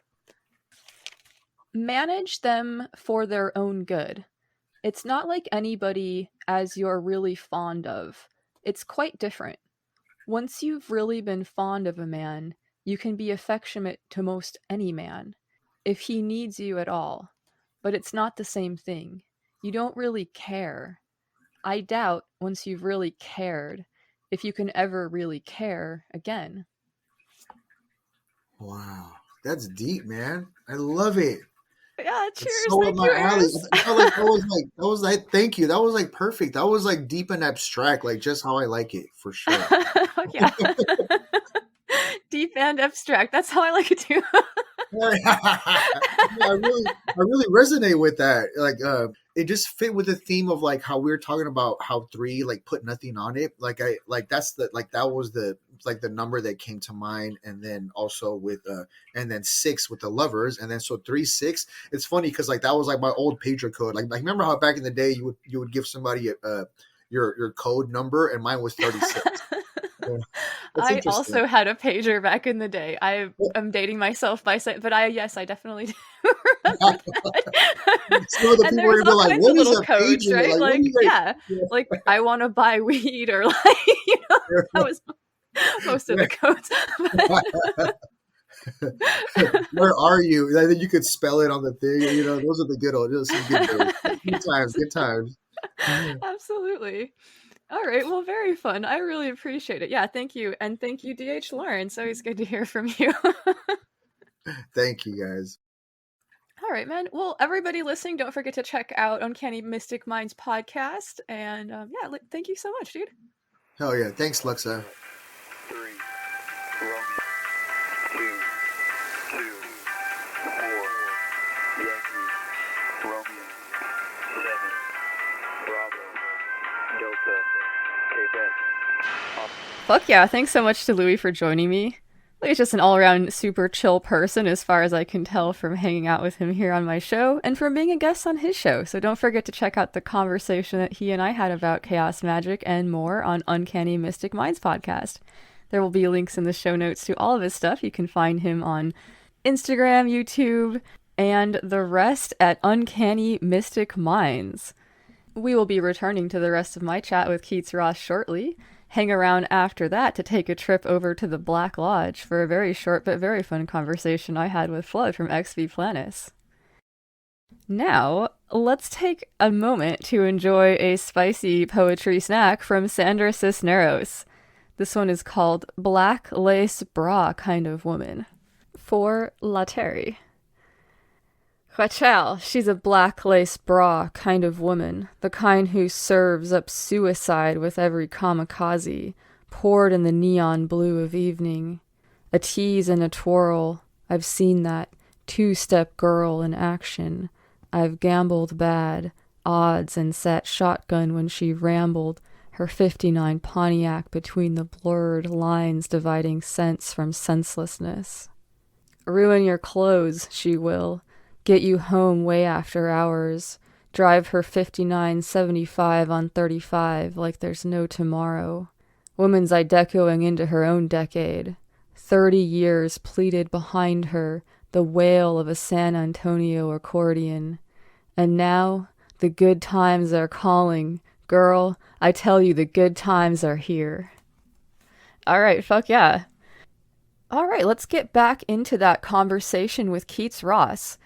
Manage them for their own good. It's not like anybody as you're really fond of. It's quite different. Once you've really been fond of a man, you can be affectionate to most any man, if he needs you at all. But it's not the same thing. You don't really care. I doubt, once you've really cared, if you can ever really care again. Wow. That's deep, man. I love it. Yeah, cheers. So Thank up you, my alley. Eris. I felt like that was like thank you. That was like perfect. That was like deep and abstract, like just how I like it, for sure. Yeah. Deep and abstract. That's how I like it too. Yeah, I really resonate with that. Like it just fit with the theme of like how we were talking about how 3 like put nothing on it. Like that was the number that came to mind, and then also with and then 6 with the lovers, and then so 3 6. It's funny because like that was like my old pager code. Like remember how back in the day you would give somebody your code number, and mine was 36. Yeah. I also had a pager back in the day. I am dating myself by saying, but I definitely do remember that. So the And people there were was gonna be all like, kinds "What of is little a codes, pager?" right? Like, what Like, do you guys- yeah, like I want to buy weed, or like, that was most of the codes. Where are you? I think you could spell it on the thing. You know, those are the good old, those are good days. Good times, good times. Absolutely. All right. Well, very fun. I really appreciate it. Yeah. Thank you. And thank you, DH Lawrence. Always good to hear from you. Thank you, guys. All right, man. Well, everybody listening, don't forget to check out Uncanny Mystic Minds podcast. And yeah, thank you so much, dude. Hell yeah. Thanks, Luxa. 3, Romeo, 2, 2, 4, Yankee, Romeo, 7, Bravo, Delta, Quebec. Fuck yeah. Thanks so much to Louie for joining me. He's just an all-around super chill person as far as I can tell from hanging out with him here on my show and from being a guest on his show. So don't forget to check out the conversation that he and I had about chaos magic and more on Uncanny Mystic Minds podcast. There will be links in the show notes to all of his stuff. You can find him on Instagram, YouTube, and the rest at Uncanny Mystic Minds. We will be returning to the rest of my chat with Keats Ross shortly. Hang around after that to take a trip over to the Black Lodge for a very short but very fun conversation I had with Flood from XV Planis. Now, let's take a moment to enjoy a spicy poetry snack from Sandra Cisneros. This one is called Black Lace Bra Kind of Woman. For La Terry. Rachel, she's a black lace bra kind of woman, the kind who serves up suicide with every kamikaze, poured in the neon blue of evening. A tease and a twirl, I've seen that, two-step girl in action. I've gambled bad, odds and sat shotgun when she rambled, her 59 Pontiac between the blurred lines dividing sense from senselessness. Ruin your clothes, she will. Get you home way after hours. Drive her 5975 on 35 like there's no tomorrow. Woman's Idecoing into her own decade. 30 years pleated behind her, the wail of a San Antonio accordion. And now, the good times are calling. Girl, I tell you the good times are here. Alright, fuck yeah. Alright, let's get back into that conversation with Keats Ross.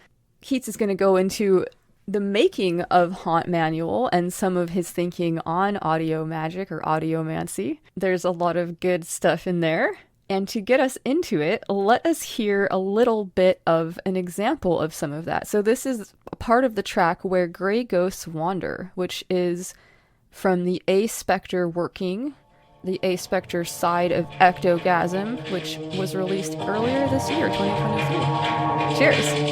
Keats is going to go into the making of Haunt Manual and some of his thinking on audio magic or audiomancy. There's a lot of good stuff in there. And to get us into it, let us hear a little bit of an example of some of that. So this is a part of the track where Grey Ghosts Wander, which is from the A Spectre working, the A Spectre side of Ectogasm, which was released earlier this year, 2023. Cheers!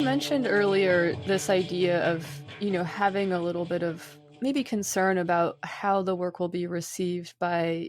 Mentioned earlier this idea of, having a little bit of maybe concern about how the work will be received by,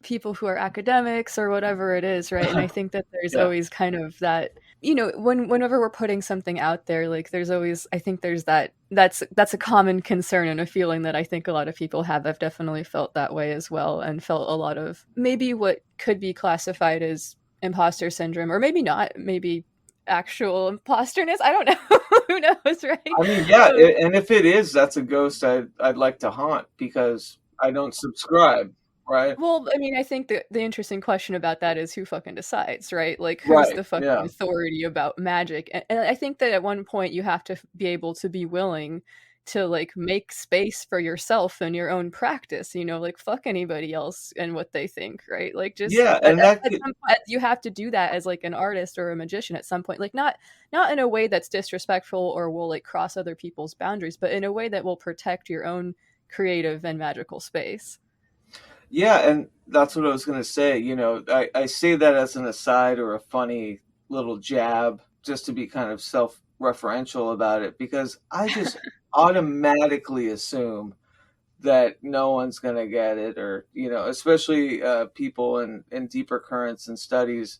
people who are academics or whatever it is, right? And I think that there's always kind of that, whenever we're putting something out there, like there's always, I think there's that's a common concern and a feeling that I think a lot of people have. I've definitely felt that way as well, and felt a lot of maybe what could be classified as imposter syndrome, or maybe not, maybe actual imposterness. I don't know. Who knows, right? I mean, yeah, and if it is, that's a ghost I'd like to haunt, because I don't subscribe, right? Well, I mean, I think the interesting question about that is who fucking decides, right? Like, who's the fucking authority about magic? And I think that at one point you have to be able to be willing to, like, make space for yourself and your own practice, like, fuck anybody else and what they think, right? Like, just and at some point, you have to do that as, like, an artist or a magician at some point, like, not in a way that's disrespectful or will, like, cross other people's boundaries, but in a way that will protect your own creative and magical space. Yeah, and that's what I was going to say. I say that as an aside or a funny little jab, just to be kind of self-referential about it, because I just automatically assume that no one's going to get it, or, especially people in deeper currents and studies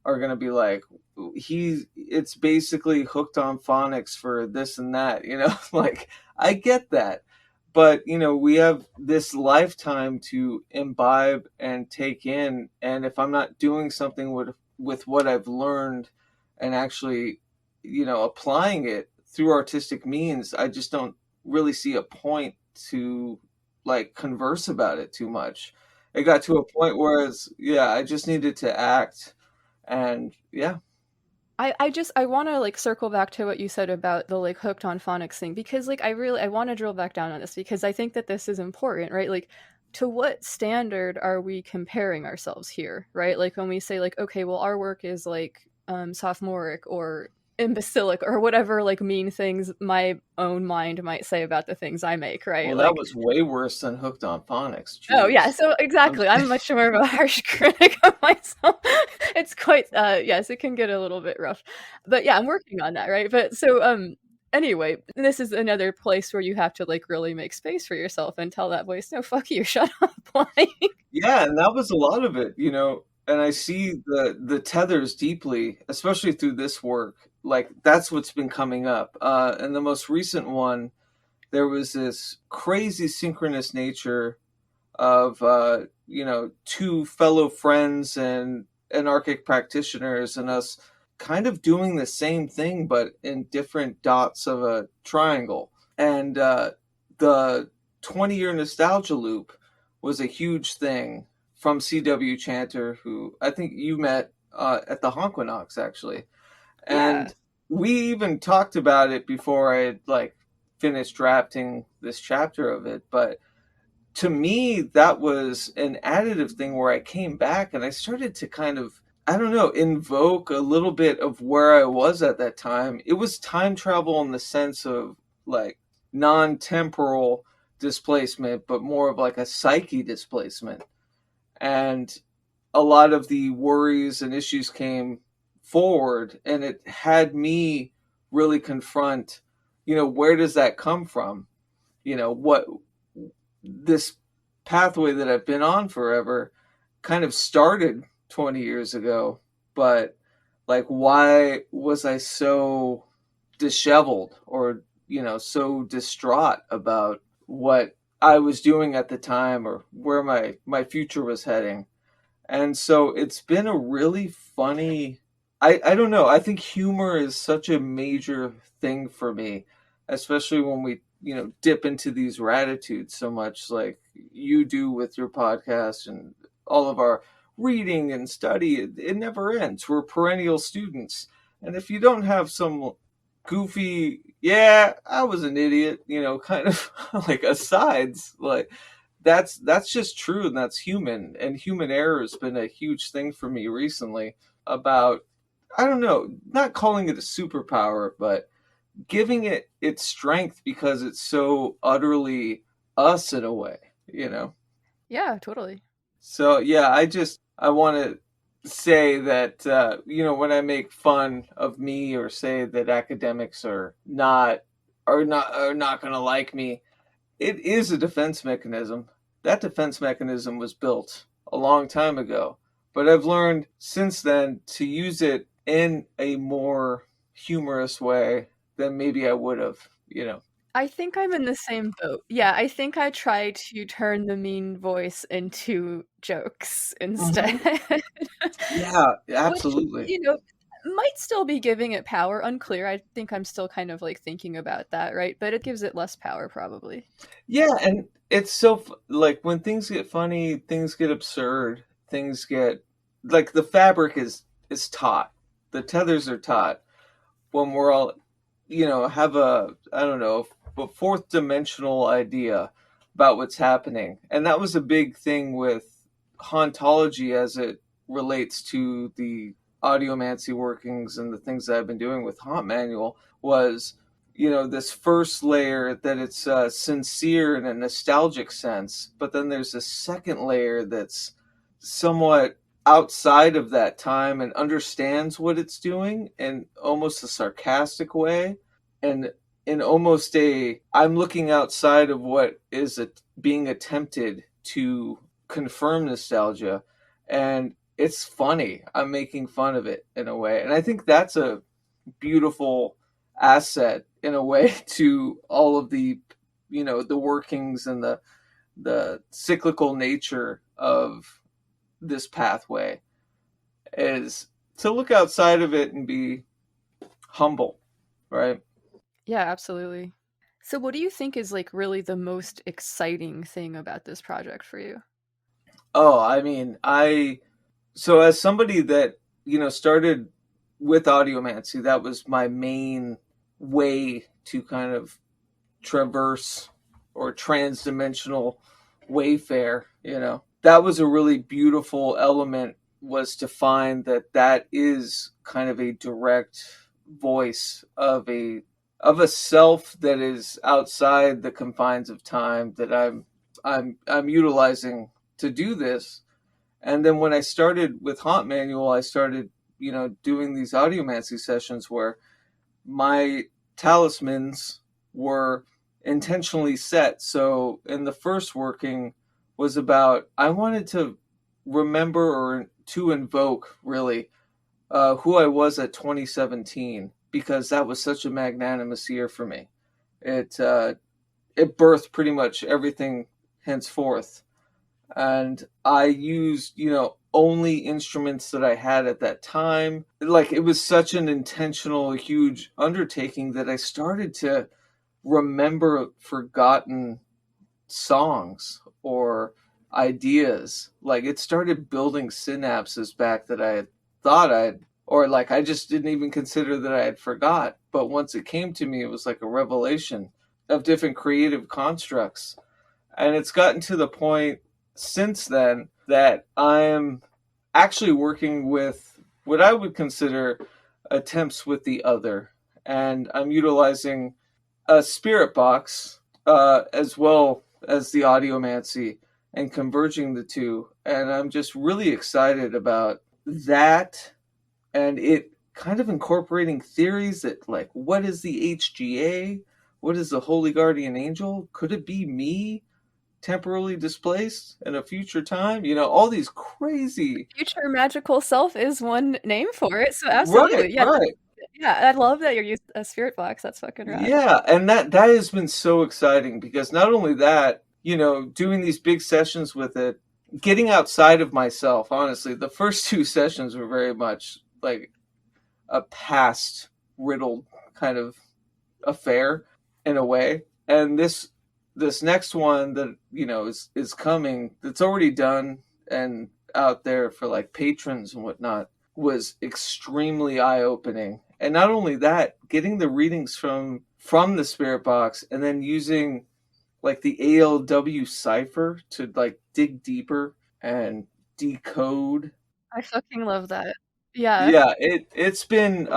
are going to be like, it's basically hooked on phonics for this and that, like, I get that. But, we have this lifetime to imbibe and take in. And if I'm not doing something with what I've learned and actually, applying it through artistic means, I just don't really see a point to, like, converse about it too much. It got to a point where I just needed to act. And yeah. I want to, like, circle back to what you said about the, like, hooked on phonics thing, because, like, I want to drill back down on this, because I think that this is important, right? Like, to what standard are we comparing ourselves here, right? Like, when we say, like, okay, well, our work is, like, sophomoric or imbecilic or whatever, like, mean things my own mind might say about the things I make, right? Well, like, that was way worse than hooked on phonics. Jeez. Oh yeah, so exactly, I'm much more of a harsh critic of myself. It's quite yes, it can get a little bit rough, but yeah, I'm working on that, right? But so anyway, this is another place where you have to, like, really make space for yourself and tell that voice, no, fuck you, shut up. Like, yeah, and that was a lot of it, and I see the tethers deeply, especially through this work. Like, that's what's been coming up. And the most recent one, there was this crazy synchronous nature of, two fellow friends and anarchic practitioners, and us kind of doing the same thing, but in different dots of a triangle. And the 20-year nostalgia loop was a huge thing from C.W. Chanter, who I think you met at the Honquinox, actually. And we even talked about it before I had, like, finished drafting this chapter of it. But to me, that was an additive thing where I came back and I started to kind of, I don't know, invoke a little bit of where I was at that time. It was time travel in the sense of, like, non-temporal displacement, but more of like a psyche displacement. And a lot of the worries and issues came forward, and it had me really confront, where does that come from? What this pathway that I've been on forever kind of started 20 years ago, but, like, why was I so disheveled or, so distraught about what I was doing at the time, or where my future was heading? And so it's been a really funny, I don't know, I think humor is such a major thing for me, especially when we, dip into these ratitudes so much, like you do with your podcast and all of our reading and study. It never ends. We're perennial students. And if you don't have some goofy, yeah, I was an idiot, kind of like asides, like, that's just true, and that's human. And human error has been a huge thing for me recently, about, I don't know, not calling it a superpower, but giving it its strength because it's so utterly us in a way, Yeah, totally. So yeah, I want to say that, when I make fun of me or say that academics are not going to like me, it is a defense mechanism. That defense mechanism was built a long time ago. But I've learned since then to use it in a more humorous way than maybe I would have, you know. I think I'm in the same boat. Yeah, I think I try to turn the mean voice into jokes instead. Yeah, Which, absolutely. might still be giving it power. Unclear. I think I'm still kind of like thinking about that, right? But it gives it less power, probably. Yeah, and it's so like when things get funny, things get absurd, things get like the fabric is taut. The tethers are taut when we're all, have a I don't know, a fourth dimensional idea about what's happening. And that was a big thing with hauntology as it relates to the audiomancy workings and the things that I've been doing with Haunt Manual was, this first layer that it's sincere in a nostalgic sense, but then there's a second layer that's somewhat outside of that time and understands what it's doing in almost a sarcastic way, and in almost a I'm looking outside of what is being attempted to confirm nostalgia, and it's funny. I'm making fun of it in a way, and I think that's a beautiful asset in a way to all of the the workings and the cyclical nature of this pathway is to look outside of it and be humble, right? Yeah, absolutely. So what do you think is like really the most exciting thing about this project for you? Oh, I mean, so as somebody that, started with audiomancy, that was my main way to kind of traverse or transdimensional wayfare, That was a really beautiful element, was to find that is kind of a direct voice of a self that is outside the confines of time that I'm utilizing to do this. And then when I started with Haunt Manual, I started, doing these audiomancy sessions where my talismans were intentionally set. So in the first working was about, I wanted to remember or to invoke really who I was at 2017, because that was such a magnanimous year for me. It birthed pretty much everything henceforth, and I used only instruments that I had at that time. Like, it was such an intentional, huge undertaking that I started to remember forgotten songs or ideas. Like, it started building synapses back that I had thought or like I just didn't even consider that I had forgot. But once it came to me, it was like a revelation of different creative constructs. And it's gotten to the point since then that I'm actually working with what I would consider attempts with the other. And I'm utilizing a spirit box as well as the audiomancy and converging the two. And I'm just really excited about that, and it kind of incorporating theories that, like, what is the HGA? What is the Holy Guardian Angel? Could it be me temporarily displaced in a future time? All these crazy. Future magical self is one name for it, so Right, absolutely. Yeah. right. Yeah, I love that you're using a spirit box. That's fucking rad. Yeah, and that has been so exciting, because not only that, doing these big sessions with it, getting outside of myself, honestly, the first two sessions were very much like a past riddled kind of affair in a way. And this next one that, is coming, that's already done and out there for like patrons and whatnot, was extremely eye-opening. And not only that, getting the readings from the spirit box and then using like the ALW cipher to like dig deeper and decode. I fucking love that. Yeah. Yeah, it's been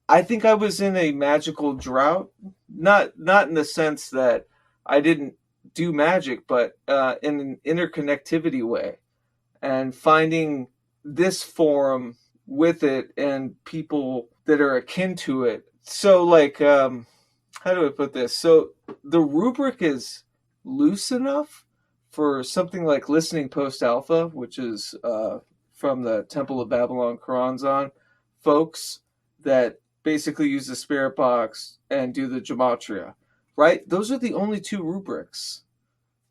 I think I was in a magical drought, not in the sense that I didn't do magic, but in an interconnectivity way, and finding this forum with it and people that are akin to it. So like how do I put this? So the rubric is loose enough for something like listening post alpha, which is from the Temple of Babylon Choronzon folks that basically use the spirit box and do the gematria, right? Those are the only two rubrics.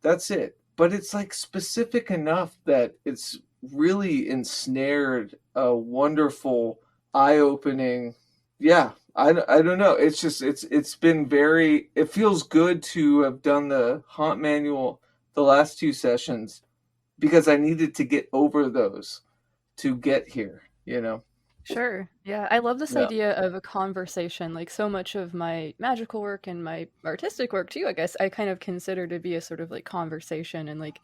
That's it. But it's like specific enough that it's really ensnared a wonderful, eye-opening. Yeah, I don't know. It's just it's been very. It feels good to have done the haunt manual the last two sessions because I needed to get over those to get here. You know. Sure. Yeah, I love this Yeah. idea of a conversation. Like so much of my magical work and my artistic work too, I guess I kind of consider to be a sort of like conversation and like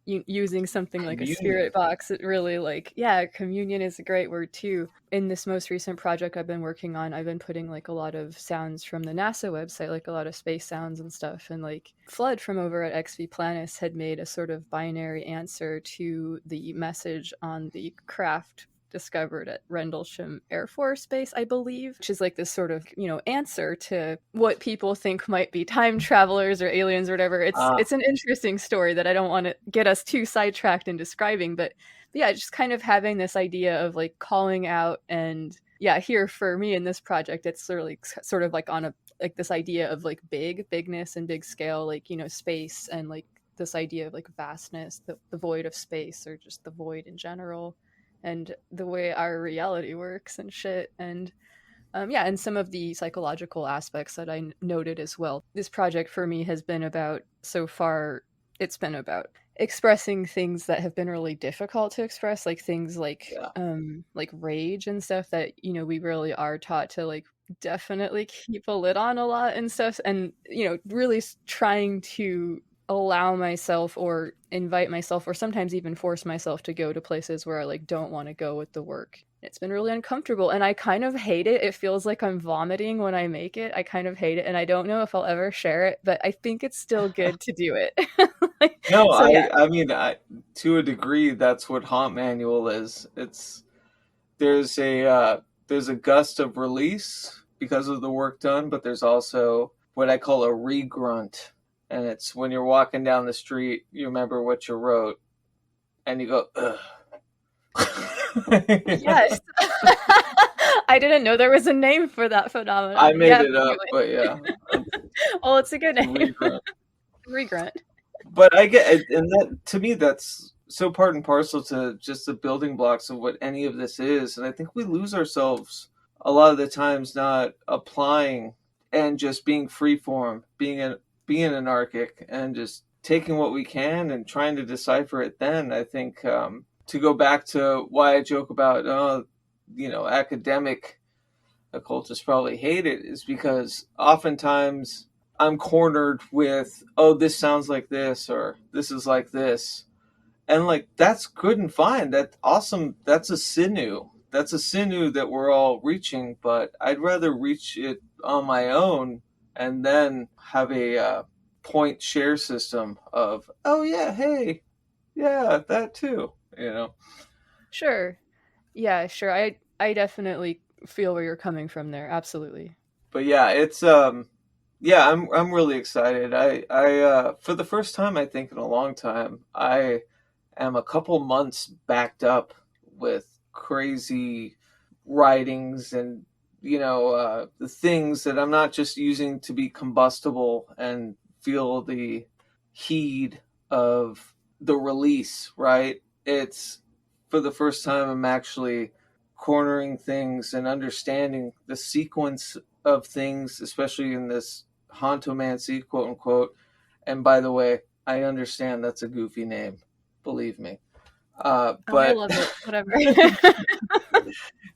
using something like a Communion. spirit box. It really like, yeah, communion is a great word too. In this most recent project I've been working on, I've been putting like a lot of sounds from the NASA website, like a lot of space sounds and stuff. And like Flood from over at XV Planus had made a sort of binary answer to the message on the craft discovered at Rendlesham Air Force Base, I believe, which is like this sort of, answer to what people think might be time travelers or aliens or whatever. It's an interesting story that I don't want to get us too sidetracked in describing, but yeah, just kind of having this idea of like calling out. And yeah, here for me in this project, it's sort of like on a like this idea of like bigness and big scale, like, space, and like this idea of like vastness, the void of space, or just the void in general, and the way our reality works and shit. And and some of the psychological aspects that I noted as well. This project for me has been about, so far, it's been about expressing things that have been really difficult to express, like things like rage and stuff that, we really are taught to like definitely keep a lid on a lot and stuff. And, really trying to allow myself or invite myself or sometimes even force myself to go to places where I like don't want to go with the work. It's been really uncomfortable and I kind of hate it. It feels like I'm vomiting when I make it. I kind of hate it and I don't know if I'll ever share it, but I think it's still good to do it. No, So, yeah. I mean, to a degree, that's what Haunt Manual is. There's a gust of release because of the work done, but there's also what I call a regrunt. And it's when you're walking down the street, you remember what you wrote, and you go, ugh. Yes. I didn't know there was a name for that phenomenon. I made it up, but yeah. Well, it's a good name. Regrunt. Regrunt. But I get it, and that, to me, that's so part and parcel to just the building blocks of what any of this is. And I think we lose ourselves a lot of the times not applying and just being freeform, being anarchic, and just taking what we can and trying to decipher it. Then I think to go back to why I joke about academic occultists probably hate it is because oftentimes I'm cornered with, oh, this sounds like this, or this is like this, and like that's good and fine, that's awesome, that's a sinew that we're all reaching, but I'd rather reach it on my own and then have a point share system of, oh yeah, hey, yeah, that too, Sure. Yeah, sure. I definitely feel where you're coming from there. Absolutely. But yeah, it's I'm really excited. I for the first time I think in a long time, I am a couple months backed up with crazy writings and the things that I'm not just using to be combustible and feel the heat of the release, right? It's for the first time I'm actually cornering things and understanding the sequence of things, especially in this hauntomancy, quote unquote. And by the way, I understand that's a goofy name, believe me. But I love it. Whatever.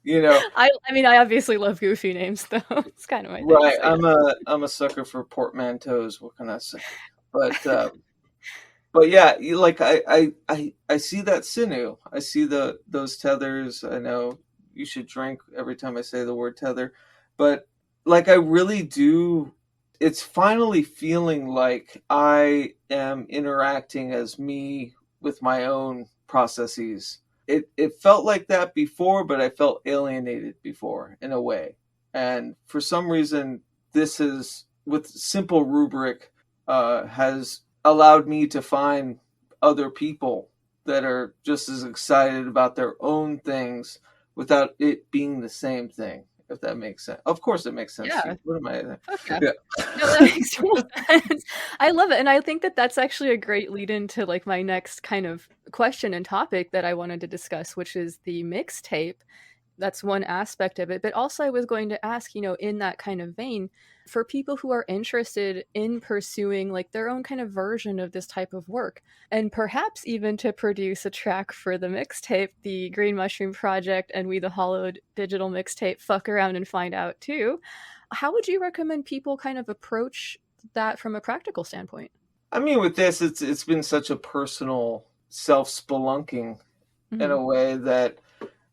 I mean, I obviously love goofy names, though. It's kind of my thing. Right. So. I'm a sucker for portmanteaus. What can I say? But yeah, like I see that sinew. I see those tethers. I know you should drink every time I say the word tether, but like I really do. It's finally feeling like I am interacting as me with my own processes. It felt like that before, but I felt alienated before in a way. And for some reason, this is with simple rubric has allowed me to find other people that are just as excited about their own things without it being the same thing, if that makes sense. Of course it makes sense to Yeah. you. What am I? Okay. Yeah. No, that makes total sense. I love it. And I think that that's actually a great lead into like my next kind of question and topic that I wanted to discuss, which is the mixtape. That's one aspect of it. But also, I was going to ask, in that kind of vein, for people who are interested in pursuing like their own kind of version of this type of work, and perhaps even to produce a track for the mixtape, the Green Mushroom Project and We the Hollowed digital mixtape, fuck around and find out too. How would you recommend people kind of approach that from a practical standpoint? I mean, with this, it's been such a personal self-spelunking in a way that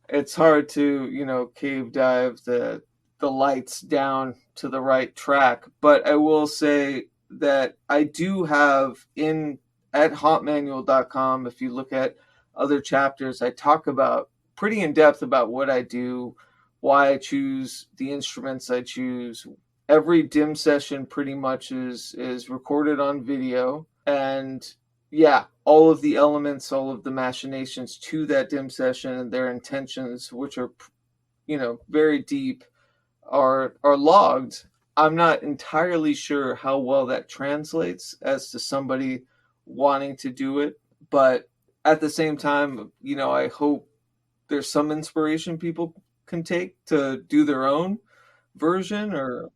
it's hard to, cave dive the lights down to the right track. But I will say that I do have at hauntmanual.com, if you look at other chapters, I talk about pretty in depth about what I do, why I choose the instruments I choose. Every dim session pretty much is recorded on video, and yeah, all of the elements, all of the machinations to that dim session and their intentions, which are, very deep, are logged. I'm not entirely sure how well that translates as to somebody wanting to do it, but at the same time, I hope there's some inspiration people can take to do their own version or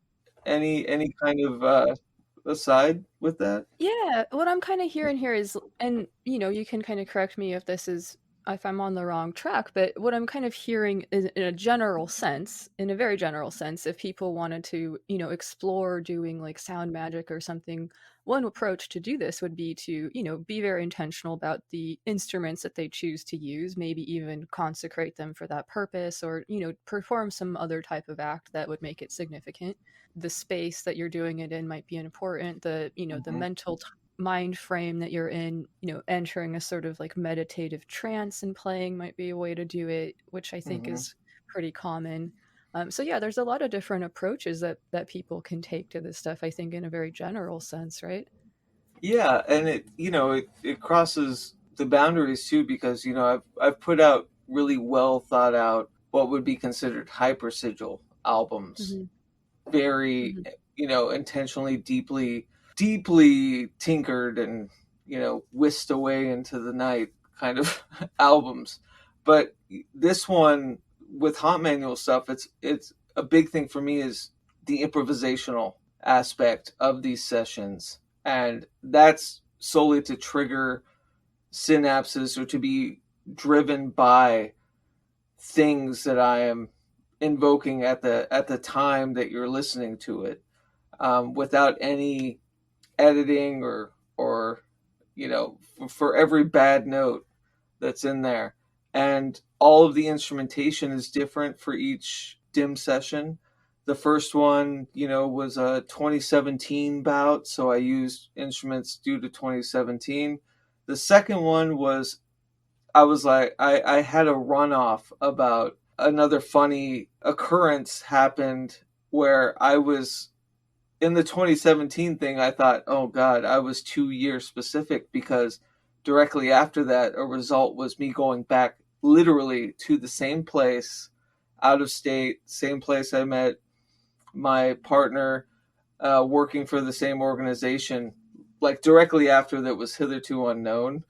any kind of aside with that. Yeah, what I'm kind of hearing here is, and you can kind of correct me if I'm on the wrong track, but what I'm kind of hearing is in a very general sense, if people wanted to, explore doing like sound magic or something, one approach to do this would be to, be very intentional about the instruments that they choose to use, maybe even consecrate them for that purpose, or, perform some other type of act that would make it significant. The space that you're doing it in might be important. The the mental mind frame that you're in, entering a sort of like meditative trance and playing might be a way to do it, which I think is pretty common. So yeah, there's a lot of different approaches that people can take to this stuff, I think, in a very general sense, right? Yeah, and it crosses the boundaries too, because I've put out really well thought out what would be considered hyper sigil albums, very intentionally deeply tinkered and whisked away into the night kind of albums. But this one with Haunt Manual stuff, it's a big thing for me is the improvisational aspect of these sessions, and that's solely to trigger synapses or to be driven by things that I am invoking at the time that you're listening to it, without any editing or for every bad note that's in there. And all of the instrumentation is different for each dim session. The first one, was a 2017 bout, so I used instruments due to 2017. The second one was, I had a runoff about another funny occurrence happened where I was in the 2017 thing. I thought, oh God, I was 2 year specific, because directly after that, a result was me going back literally to the same place, out of state, same place I met my partner, working for the same organization, like directly after that was hitherto unknown,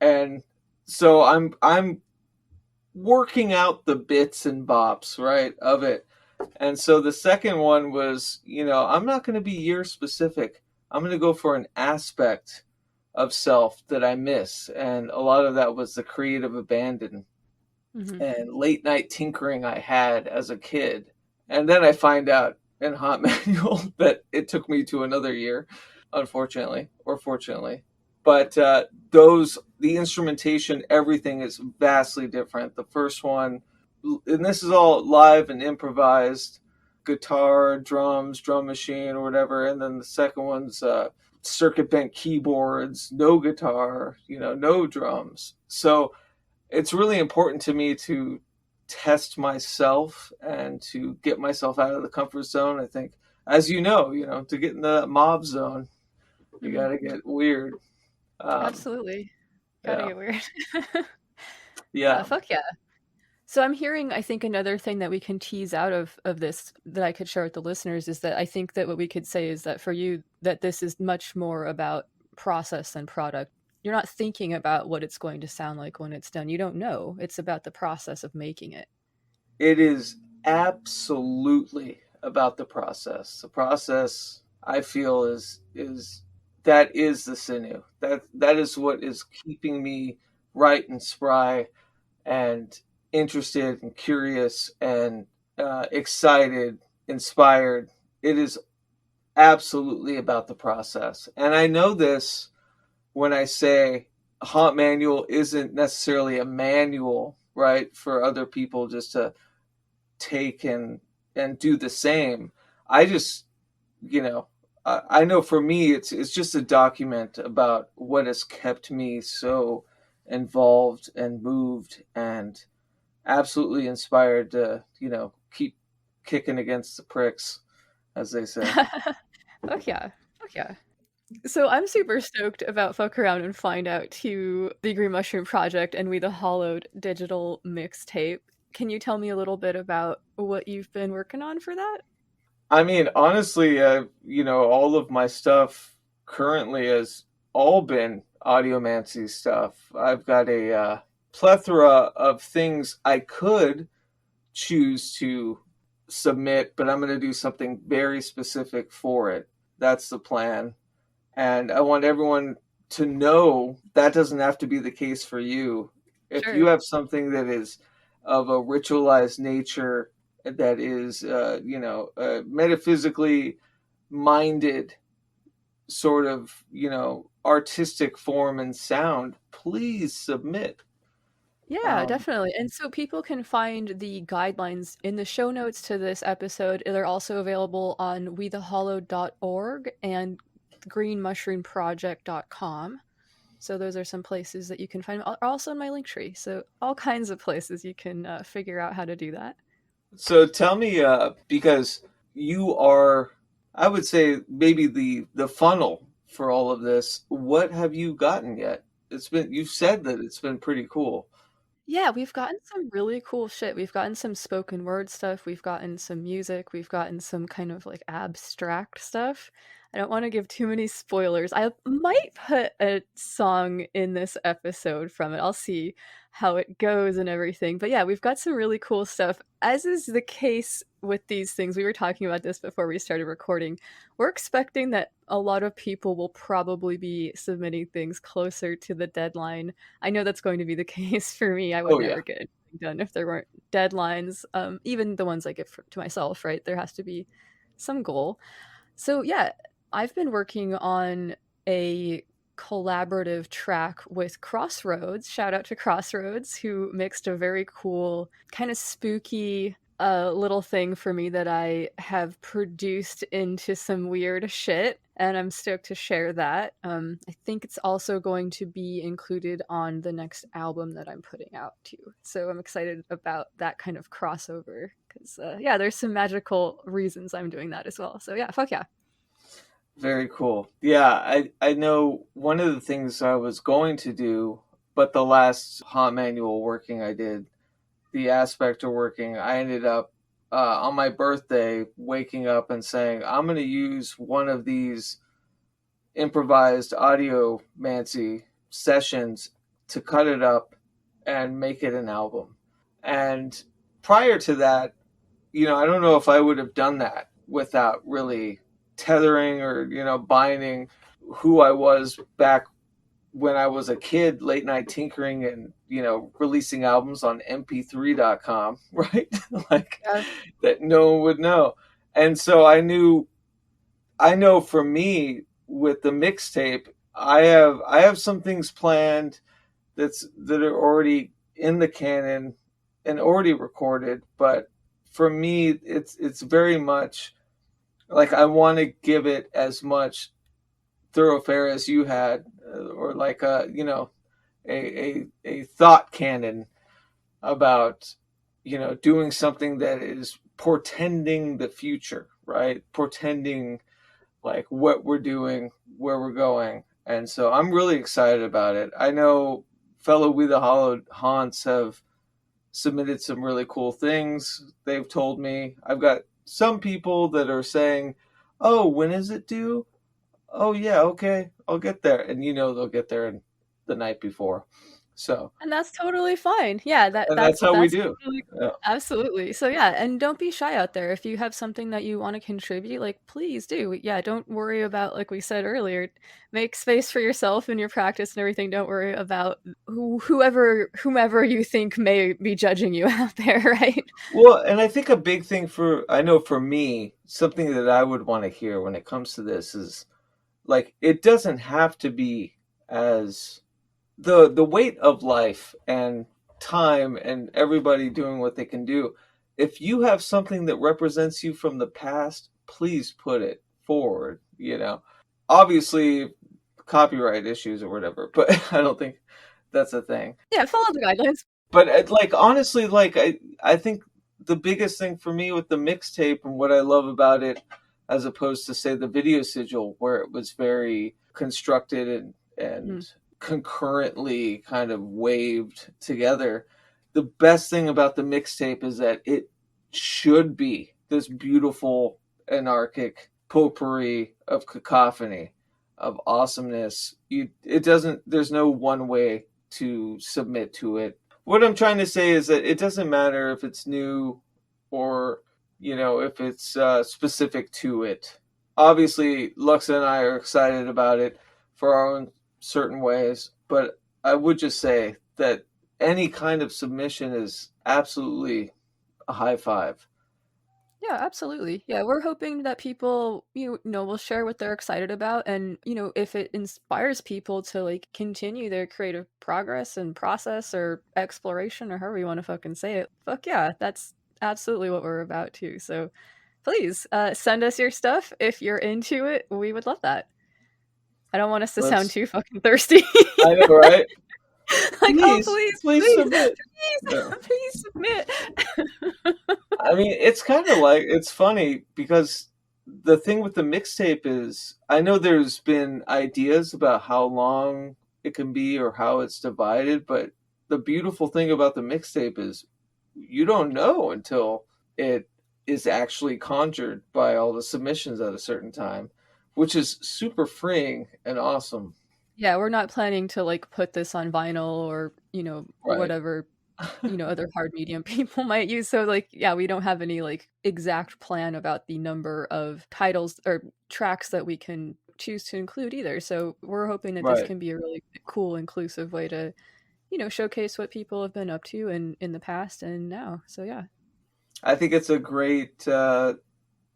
and so I'm working out the bits and bops, right, of it. And so the second one was, I'm not going to be year specific. I'm going to go for an aspect of self that I miss. And a lot of that was the creative abandon and late night tinkering I had as a kid. And then I find out in Haunt Manual that it took me to another year, unfortunately, or fortunately. But the instrumentation, everything is vastly different. The first one, and this is all live and improvised, guitar, drums, drum machine, or whatever. And then the second one's circuit bent keyboards, no guitar, no drums. So it's really important to me to test myself and to get myself out of the comfort zone. I think, as to get in the mob zone, you got to get weird. Absolutely. Gotta Yeah, get weird. yeah. Fuck yeah. So I'm hearing, I think another thing that we can tease out of this that I could share with the listeners is that I think that what we could say is that for you, that this is much more about process than product. You're not thinking about what it's going to sound like when it's done. You don't know. It's about the process of making it. It is absolutely about the process. The process, I feel, is that is the sinew. That is what is keeping me right and spry and interested and curious and excited, inspired. It is absolutely about the process. And I know this when I say a haunt manual isn't necessarily a manual, right, for other people just to take and do the same. I just, you know, I know for me it's just a document about what has kept me so involved and moved and absolutely inspired to, keep kicking against the pricks, as they say. Fuck yeah. Fuck yeah. So I'm super stoked about Fuck Around and Find Out to the Green Mushroom Project and We the Hollowed digital mixtape. Can you tell me a little bit about what you've been working on for that? I mean, honestly, all of my stuff currently has all been audiomancy stuff. I've got a plethora of things I could choose to submit, but I'm going to do something very specific for it. That's the plan. And I want everyone to know that doesn't have to be the case for you. If Sure. you have something that is of a ritualized nature, that is, metaphysically minded, sort of, artistic form and sound, please submit. Yeah, definitely. And so people can find the guidelines in the show notes to this episode. They're also available on wethehollow.org and greenmushroomproject.com. So those are some places that you can find. Also in my link tree. So all kinds of places you can figure out how to do that. So tell me, because you are, I would say, maybe the funnel for all of this. What have you gotten yet? You've said that it's been pretty cool. Yeah, we've gotten some really cool shit. We've gotten some spoken word stuff. We've gotten some music. We've gotten some kind of like abstract stuff. I don't want to give too many spoilers. I might put a song in this episode from it. I'll see how it goes and everything. But yeah, we've got some really cool stuff. As is the case with these things, we were talking about this before we started recording. We're expecting that a lot of people will probably be submitting things closer to the deadline. I know that's going to be the case for me. I would Oh yeah. never get anything done if there weren't deadlines. Even the ones I give to myself, right? There has to be some goal. So yeah, I've been working on a collaborative track with Crossroads. Shout out to Crossroads, who mixed a very cool, kind of spooky little thing for me that I have produced into some weird shit, and I'm stoked to share that. I think it's also going to be included on the next album that I'm putting out too. So I'm excited about that kind of crossover because yeah, there's some magical reasons I'm doing that as well. So yeah, fuck yeah. Very cool. Yeah, I know one of the things I was going to do, but the last haunt manual working I did, the aspect of working, I ended up on my birthday waking up and saying, I'm going to use one of these improvised audiomancy sessions to cut it up and make it an album. And prior to that, I don't know if I would have done that without really tethering or, binding who I was back when I was a kid, late night tinkering and, releasing albums on mp3.com, right? Like that no one would know. And so I know for me with the mixtape, I have some things planned that are already in the canon and already recorded, but for me it's very much like I want to give it as much thoroughfare as you had, or like a thought canon about doing something that is portending the future, right? Portending like what we're doing, where we're going. And so I'm really excited about it. I know fellow We the Hollowed Haunts have submitted some really cool things. They've told me. I've got some people that are saying, "Oh, when is it due?" "Oh yeah, okay, I'll get there." And they'll get there the night before. So, And that's totally fine. Yeah, and that's how we do. totally, Yeah. absolutely. So yeah, and don't be shy out there. If you have something that you want to contribute, like please do. Yeah, don't worry about, like we said earlier, make space for yourself in your practice and everything. Don't worry about whomever you think may be judging you out there, right? Well, and I think a big thing I know for me, something that I would want to hear when it comes to this is, like, it doesn't have to be as the weight of life and time and everybody doing what they can do. If you have something that represents you from the past, please put it forward. Obviously copyright issues or whatever, but I don't think that's a thing. Yeah, follow the guidelines. But honestly, I think the biggest thing for me with the mixtape and what I love about it, as opposed to say the video sigil, where it was very constructed and concurrently kind of waved together, the best thing about the mixtape is that it should be this beautiful anarchic potpourri of cacophony, of awesomeness. There's no one way to submit to it. What I'm trying to say is that it doesn't matter if it's new or, if it's specific to it. Obviously, Lux and I are excited about it for our own certain ways, but I would just say that any kind of submission is absolutely a high five. Yeah, absolutely. Yeah, we're hoping that people, will share what they're excited about, and if it inspires people to like continue their creative progress and process or exploration or however you want to fucking say it. Fuck yeah, that's absolutely what we're about too. So please send us your stuff if you're into it. We would love that. I don't want us to sound too fucking thirsty. I know, right? Like, please submit. Please submit. I mean, it's kind of like, it's funny because the thing with the mixtape is, I know there's been ideas about how long it can be or how it's divided, but the beautiful thing about the mixtape is you don't know until it is actually conjured by all the submissions at a certain time, which is super freeing and awesome. Yeah, we're not planning to like put this on vinyl or, Right. whatever, other hard medium people might use. So like, yeah, we don't have any like exact plan about the number of titles or tracks that we can choose to include either. So we're hoping that Right. this can be a really cool, inclusive way to, showcase what people have been up to in the past and now. So yeah. I think it's a great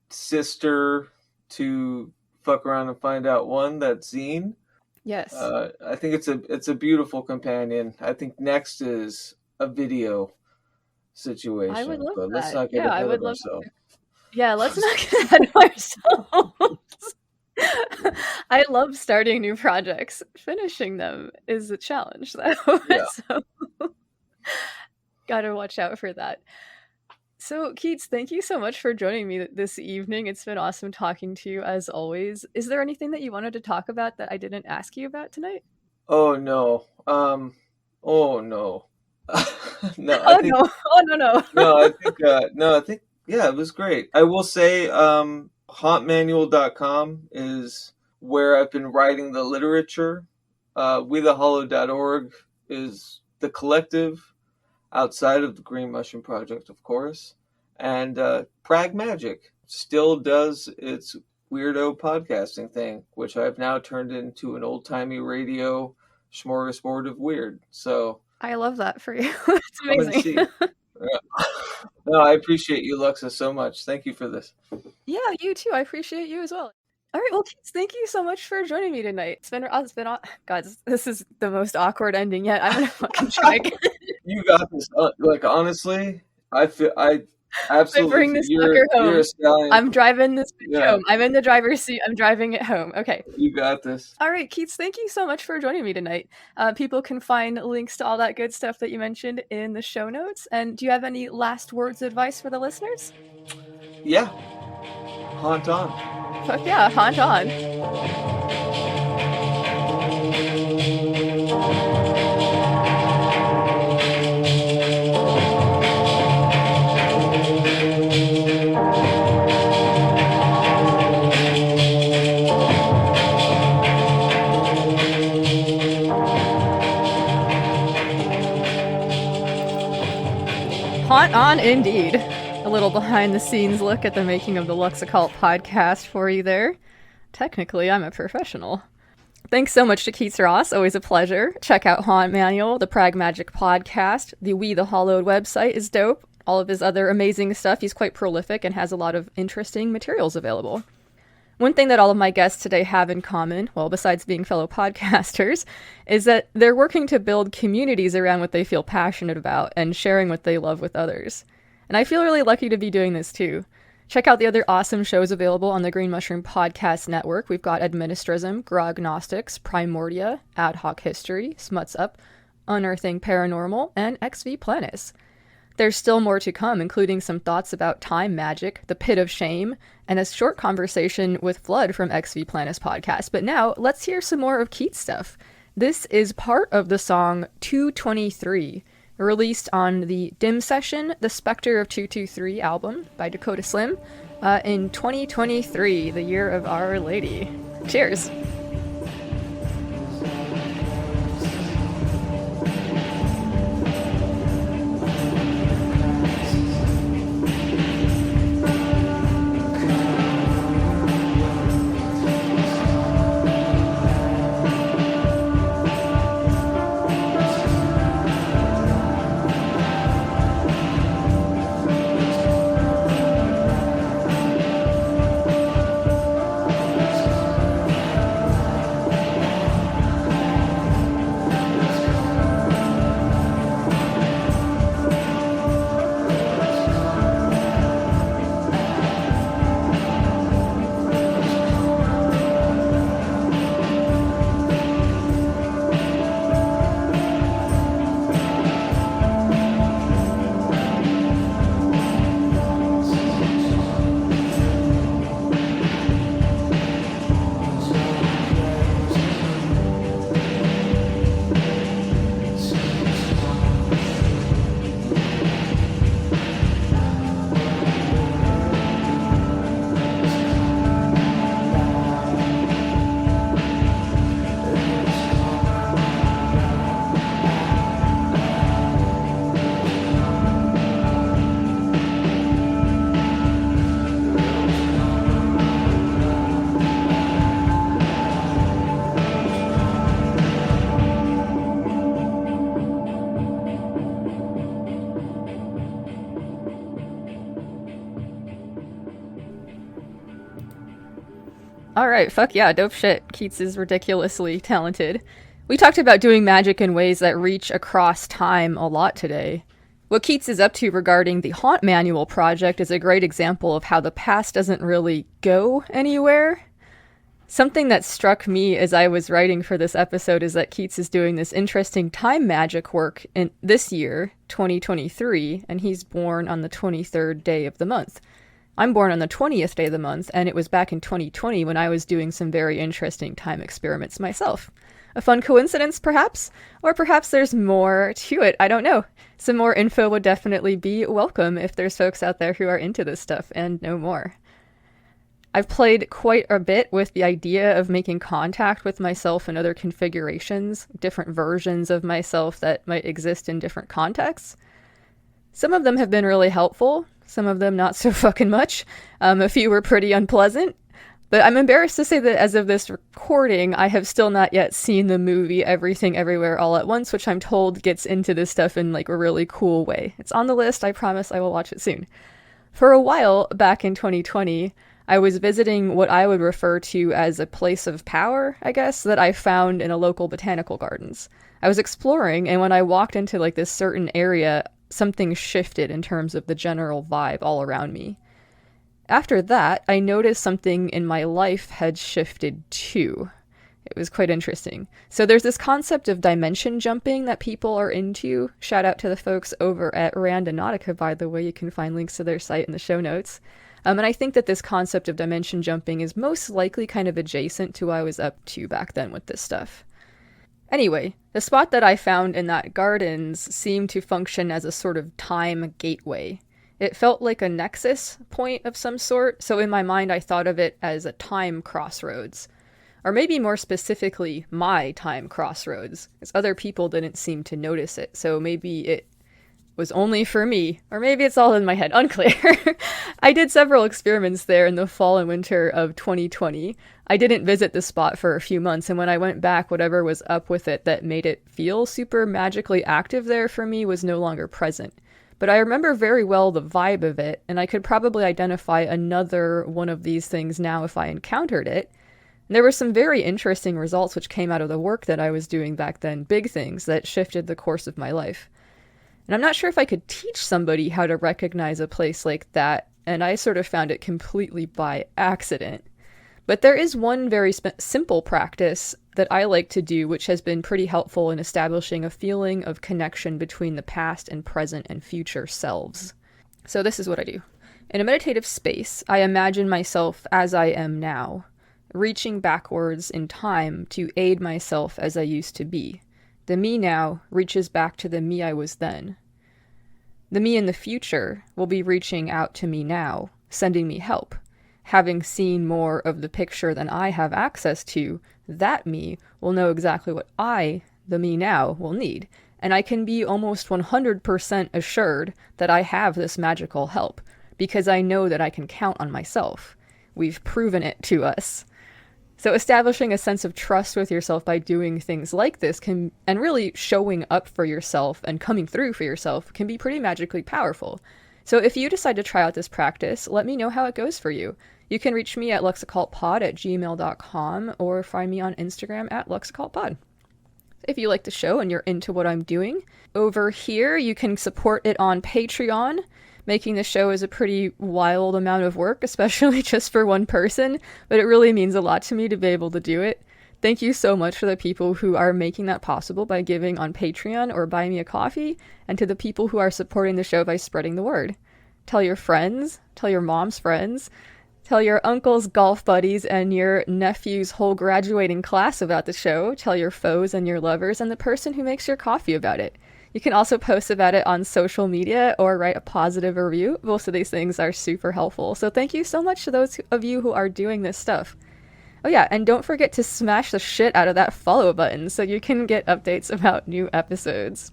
sister to fuck around and find out one, that's zine. Yes. I think it's a beautiful companion. I think next is a video situation. I would love but let's that. not get Yeah, I ahead would of love ourselves. Yeah, let's not get ahead of ourselves. I love starting new projects. Finishing them is a challenge, though. Yeah. So gotta watch out for that. So, Keats, thank you so much for joining me this evening. It's been awesome talking to you as always. Is there anything that you wanted to talk about that I didn't ask you about tonight? Oh no. Oh no. No, Oh no. Oh no. no, I think yeah, it was great. I will say hauntmanual.com is where I've been writing the literature. WeTheHollow.org is the collective outside of the Green Mushroom Project, of course. And Prag Magic still does its weirdo podcasting thing, which I've now turned into an old-timey radio smorgasbord of weird. So I love that for you. It's amazing. No, I appreciate you, Luxa, so much. Thank you for this. Yeah, you too. I appreciate you as well. All right, well, Keats, thank you so much for joining me tonight. It's been God, this is the most awkward ending yet. I'm gonna fucking try again. You got this. Like, honestly, I absolutely bring this fucker home. You're a stallion. I'm driving this bitch home. I'm in the driver's seat. I'm driving it home. Okay. You got this. All right, Keats, thank you so much for joining me tonight. People can find links to all that good stuff that you mentioned in the show notes. And do you have any last words of advice for the listeners? Yeah. Haunt on. Fuck yeah, haunt on. Haunt on indeed. A little behind the scenes look at the making of the Lux Occult podcast for you there. Technically, I'm a professional. Thanks so much to Keats Ross, always a pleasure. Check out Haunt Manual, the Prag Magic podcast. The We the Hollowed website is dope. All of his other amazing stuff. He's quite prolific and has a lot of interesting materials available. One thing that all of my guests today have in common, well, besides being fellow podcasters, is that they're working to build communities around what they feel passionate about and sharing what they love with others. And I feel really lucky to be doing this too. Check out the other awesome shows available on the Green Mushroom Podcast Network. We've got Administrism, Grognostics, Primordia, Ad Hoc History, Smuts Up, Unearthing Paranormal, and XV Planis. There's still more to come, including some thoughts about time magic, the Pit of Shame, and a short conversation with Flood from XV Planis podcast. But now, let's hear some more of Keats stuff. This is part of the song 223, released on the Dim Session, The Spectre of 223 album by Dakota Slim, in 2023, the year of Our Lady. Cheers! Alright, fuck yeah, dope shit. Keats is ridiculously talented. We talked about doing magic in ways that reach across time a lot today. What Keats is up to regarding the Haunt Manual project is a great example of how the past doesn't really go anywhere. Something that struck me as I was writing for this episode is that Keats is doing this interesting time magic work in this year, 2023, and he's born on the 23rd day of the month. I'm born on the 20th day of the month, and it was back in 2020 when I was doing some very interesting time experiments myself. A fun coincidence, perhaps? Or perhaps there's more to it, I don't know. Some more info would definitely be welcome if there's folks out there who are into this stuff and know more. I've played quite a bit with the idea of making contact with myself in other configurations, different versions of myself that might exist in different contexts. Some of them have been really helpful, some of them not so fucking much. A few were pretty unpleasant. But I'm embarrassed to say that as of this recording, I have still not yet seen the movie Everything Everywhere All at Once, which I'm told gets into this stuff in like a really cool way. It's on the list, I promise I will watch it soon. For a while, back in 2020, I was visiting what I would refer to as a place of power, I guess, that I found in a local botanical gardens. I was exploring, and when I walked into like this certain area, something shifted in terms of the general vibe all around me. After that, I noticed something in my life had shifted too. It was quite interesting. So there's this concept of dimension jumping that people are into. Shout out to the folks over at Randonautica, by the way. You can find links to their site in the show notes. And I think that this concept of dimension jumping is most likely kind of adjacent to what I was up to back then with this stuff. Anyway, the spot that I found in that gardens seemed to function as a sort of time gateway. It felt like a nexus point of some sort, so in my mind I thought of it as a time crossroads. Or maybe more specifically, my time crossroads, as other people didn't seem to notice it, so maybe it was only for me, or maybe it's all in my head, unclear. I did several experiments there in the fall and winter of 2020. I didn't visit the spot for a few months, and when I went back, whatever was up with it that made it feel super magically active there for me was no longer present. But I remember very well the vibe of it, and I could probably identify another one of these things now if I encountered it. And there were some very interesting results which came out of the work that I was doing back then, big things that shifted the course of my life. And I'm not sure if I could teach somebody how to recognize a place like that, and I sort of found it completely by accident. But there is one very simple practice that I like to do, which has been pretty helpful in establishing a feeling of connection between the past and present and future selves. So this is what I do. In a meditative space, I imagine myself as I am now, reaching backwards in time to aid myself as I used to be. The me now reaches back to the me I was then. The me in the future will be reaching out to me now, sending me help. Having seen more of the picture than I have access to, that me will know exactly what I, the me now, will need. And I can be almost 100% assured that I have this magical help, because I know that I can count on myself. We've proven it to us. So establishing a sense of trust with yourself by doing things like this and really showing up for yourself and coming through for yourself can be pretty magically powerful. So if you decide to try out this practice, let me know how it goes for you. You can reach me at luxoccultpod@gmail.com or find me on Instagram at luxoccultpod. If you like the show and you're into what I'm doing, over here you can support it on Patreon. Making the show is a pretty wild amount of work, especially just for one person, but it really means a lot to me to be able to do it. Thank you so much for the people who are making that possible by giving on Patreon or buying me a coffee, and to the people who are supporting the show by spreading the word. Tell your friends, tell your mom's friends, tell your uncle's golf buddies and your nephew's whole graduating class about the show, tell your foes and your lovers and the person who makes your coffee about it. You can also post about it on social media or write a positive review. Both of these things are super helpful. So thank you so much to those of you who are doing this stuff. Oh yeah, and don't forget to smash the shit out of that follow button so you can get updates about new episodes.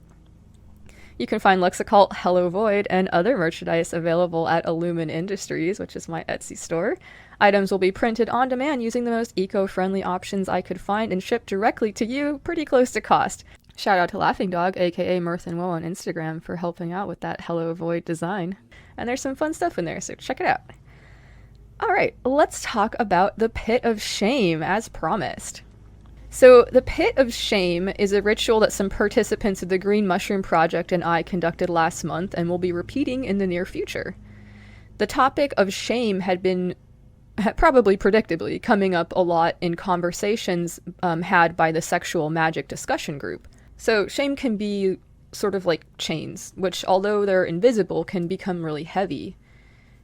You can find Lux Occult, Hello Void, and other merchandise available at Illumin Industries, which is my Etsy store. Items will be printed on demand using the most eco-friendly options I could find and shipped directly to you, pretty close to cost. Shout out to Laughing Dog, aka Mirth and Woe on Instagram, for helping out with that Hello Void design. And there's some fun stuff in there, so check it out. Alright, let's talk about the Pit of Shame, as promised. So, the Pit of Shame is a ritual that some participants of the Green Mushroom Project and I conducted last month and will be repeating in the near future. The topic of shame had been, probably predictably, coming up a lot in conversations had by the Sexual Magic discussion group. So shame can be sort of like chains, which although they're invisible can become really heavy.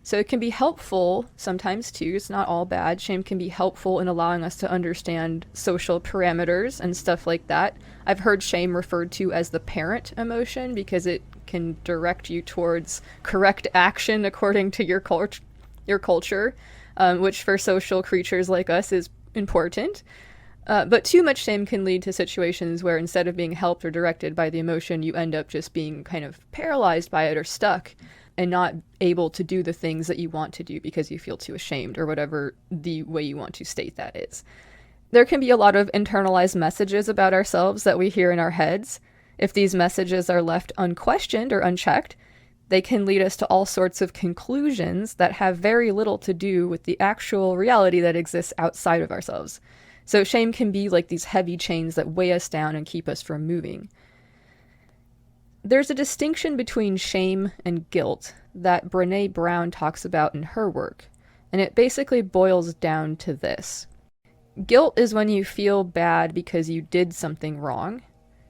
So it can be helpful sometimes too, it's not all bad. Shame can be helpful in allowing us to understand social parameters and stuff like that. I've heard shame referred to as the parent emotion because it can direct you towards correct action according to your culture, which for social creatures like us is important. But too much shame can lead to situations where instead of being helped or directed by the emotion, you end up just being kind of paralyzed by it or stuck and not able to do the things that you want to do because you feel too ashamed or whatever the way you want to state that is. There can be a lot of internalized messages about ourselves that we hear in our heads. If these messages are left unquestioned or unchecked, they can lead us to all sorts of conclusions that have very little to do with the actual reality that exists outside of ourselves. So shame can be like these heavy chains that weigh us down and keep us from moving. There's a distinction between shame and guilt that Brené Brown talks about in her work, and it basically boils down to this. Guilt is when you feel bad because you did something wrong.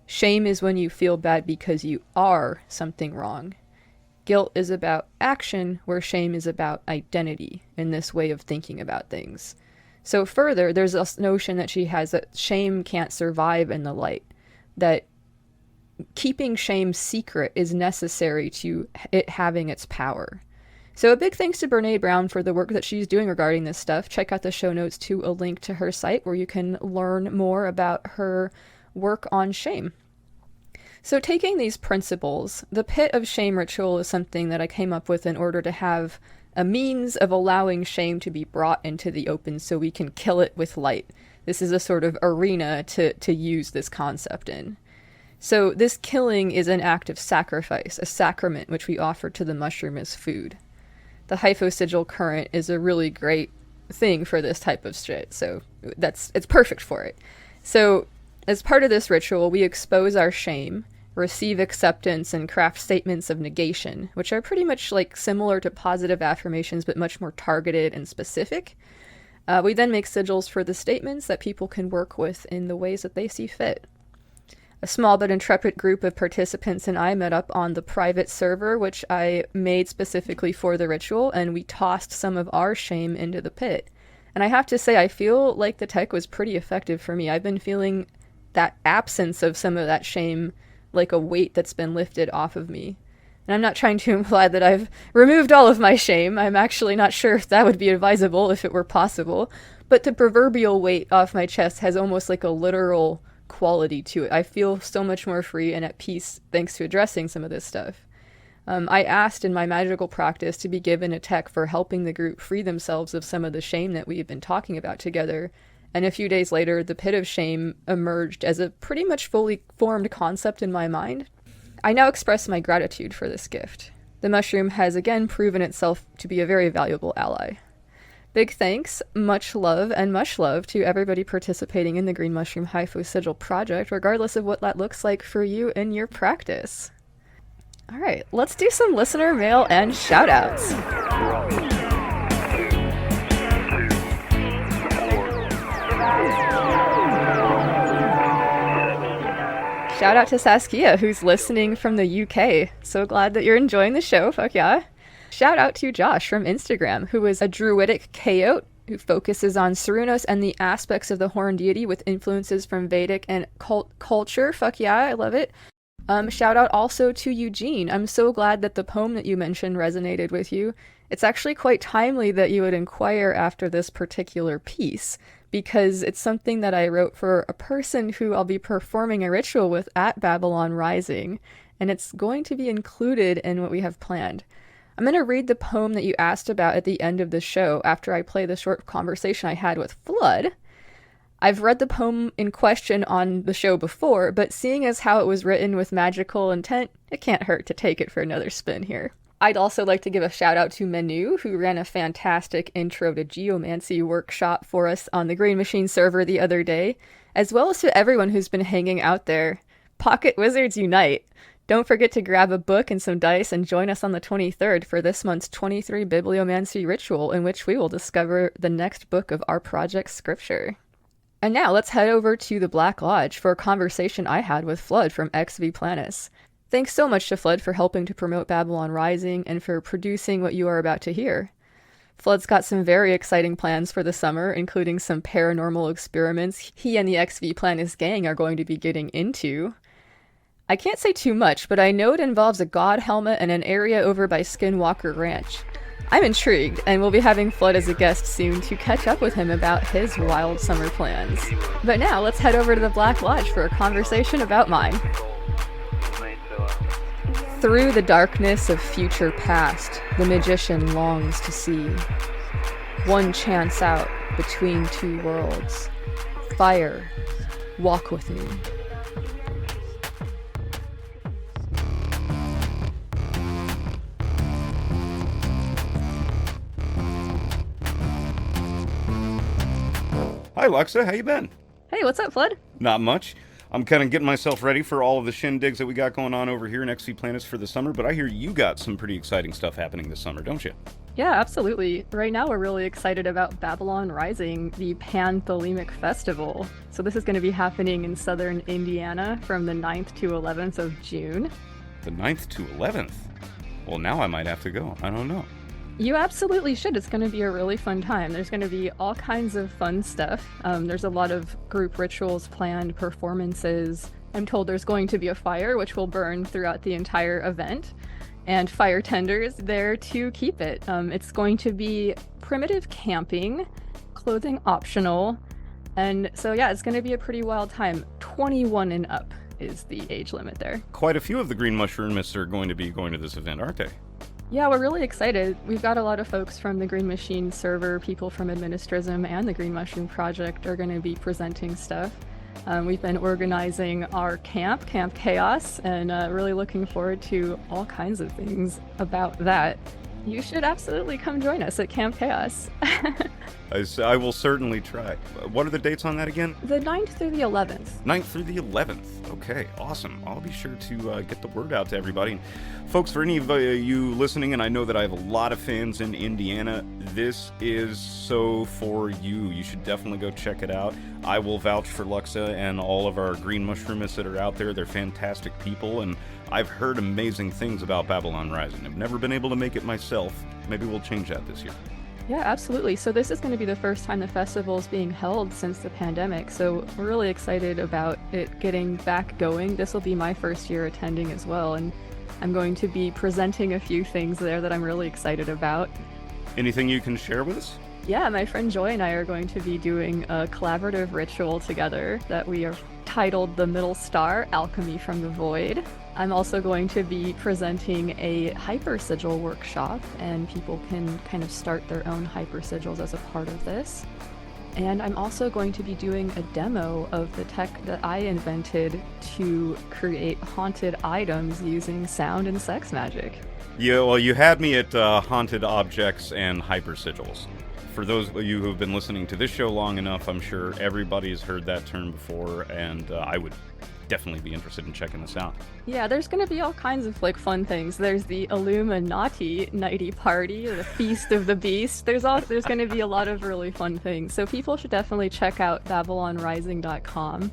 Shame is when you feel bad because you are something wrong. Guilt is about action, where shame is about identity in this way of thinking about things. So further, there's this notion that she has that shame can't survive in the light, that keeping shame secret is necessary to it having its power. So a big thanks to Brené Brown for the work that she's doing regarding this stuff. Check out the show notes to a link to her site where you can learn more about her work on shame. So taking these principles, the Pit of Shame ritual is something that I came up with in order to have a means of allowing shame to be brought into the open so we can kill it with light. This is a sort of arena to use this concept in. So this killing is an act of sacrifice, a sacrament which we offer to the mushroom as food. The hyphosigil current is a really great thing for this type of shit, so it's perfect for it. So as part of this ritual, we expose our shame, receive acceptance, and craft statements of negation, which are pretty much like similar to positive affirmations but much more targeted and specific. We then make sigils for the statements that people can work with in the ways that they see fit. A small but intrepid group of participants and I met up on the private server, which I made specifically for the ritual, and we tossed some of our shame into the pit. And I have to say, I feel like the tech was pretty effective for me. I've been feeling that absence of some of that shame like a weight that's been lifted off of me. And I'm not trying to imply that I've removed all of my shame. I'm actually not sure if that would be advisable if it were possible. But the proverbial weight off my chest has almost like a literal quality to it. I feel so much more free and at peace thanks to addressing some of this stuff. I asked in my magical practice to be given a tech for helping the group free themselves of some of the shame that we've been talking about together. And a few days later, the Pit of Shame emerged as a pretty much fully formed concept in my mind. I now express my gratitude for this gift. The mushroom has again proven itself to be a very valuable ally. Big thanks, much love, and much love to everybody participating in the Green Mushroom Hypho Sigil project, regardless of what that looks like for you in your practice. All right, let's do some listener mail and shout-outs. Shout out to Saskia, who's listening from the UK. So glad that you're enjoying the show. Fuck yeah. Shout out to Josh from Instagram, who is a druidic chaot who focuses on Cernunnos and the aspects of the horned deity with influences from Vedic and cult culture. Fuck yeah, I love it. Shout out also to Eugene. I'm so glad that the poem that you mentioned resonated with you. It's actually quite timely that you would inquire after this particular piece, because it's something that I wrote for a person who I'll be performing a ritual with at Babylon Rising, and it's going to be included in what we have planned. I'm going to read the poem that you asked about at the end of the show after I play the short conversation I had with Flood. I've read the poem in question on the show before, but seeing as how it was written with magical intent, it can't hurt to take it for another spin here. I'd also like to give a shout out to Manu, who ran a fantastic intro to geomancy workshop for us on the Green Machine server the other day, as well as to everyone who's been hanging out there. Pocket Wizards Unite! Don't forget to grab a book and some dice and join us on the 23rd for this month's 23 Bibliomancy ritual, in which we will discover the next book of our project's scripture. And now let's head over to the Black Lodge for a conversation I had with Flood from XV Planus. Thanks so much to Flood for helping to promote Babylon Rising and for producing what you are about to hear. Flood's got some very exciting plans for the summer, including some paranormal experiments he and the XV Planus gang are going to be getting into. I can't say too much, but I know it involves a god helmet and an area over by Skinwalker Ranch. I'm intrigued, and we'll be having Flood as a guest soon to catch up with him about his wild summer plans. But now, let's head over to the Black Lodge for a conversation about mine. Through the darkness of future past, the magician longs to see. One chance out between two worlds. Fire, walk with me. Hi, Luxa. How you been? Hey, what's up, Flood? Not much. I'm kind of getting myself ready for all of the shindigs that we got going on over here in XV Planets for the summer, but I hear you got some pretty exciting stuff happening this summer, don't you? Yeah, absolutely. Right now we're really excited about Babylon Rising, the Panthelemic Festival. So this is going to be happening in southern Indiana from the 9th to 11th of June. The 9th to 11th? Well, now I might have to go. I don't know. You absolutely should. It's going to be a really fun time. There's going to be all kinds of fun stuff. There's a lot of group rituals planned, performances. I'm told there's going to be a fire, which will burn throughout the entire event, and fire tenders there to keep it. It's going to be primitive camping, clothing optional, and so yeah, it's going to be a pretty wild time. 21 and up is the age limit there. Quite a few of the Green Mushroomists are going to be going to this event, aren't they? Yeah, we're really excited. We've got a lot of folks from the Green Machine server, people from Administrism and the Green Mushroom Project are going to be presenting stuff. We've been organizing our Camp Chaos, and really looking forward to all kinds of things about that. You should absolutely come join us at Camp Chaos. I will certainly try. What are the dates on that again? The 9th through the 11th. 9th through the 11th. Okay, awesome. I'll be sure to get the word out to everybody. And folks, for any of you listening, and I know that I have a lot of fans in Indiana, this is so for you. You should definitely go check it out. I will vouch for Luxa and all of our Green Mushroomists that are out there. They're fantastic people, and I've heard amazing things about Babylon Rising. I've never been able to make it myself. Maybe we'll change that this year. Yeah, absolutely. So this is going to be the first time the festival is being held since the pandemic. So we're really excited about it getting back going. This will be my first year attending as well. And I'm going to be presenting a few things there that I'm really excited about. Anything you can share with us? Yeah, my friend Joy and I are going to be doing a collaborative ritual together that we are titled The Middle Star, Alchemy from the Void. I'm also going to be presenting a hyper sigil workshop, and people can kind of start their own hyper sigils as a part of this. And I'm also going to be doing a demo of the tech that I invented to create haunted items using sound and sex magic. Yeah, well, you had me at haunted objects and hyper sigils. For those of you who have been listening to this show long enough, I'm sure everybody's heard that term before, and I would definitely be interested in checking this out. Yeah, there's going to be all kinds of like fun things. There's the Illuminati nighty party, the Feast of the Beast. There's going to be a lot of really fun things. So people should definitely check out BabylonRising.com.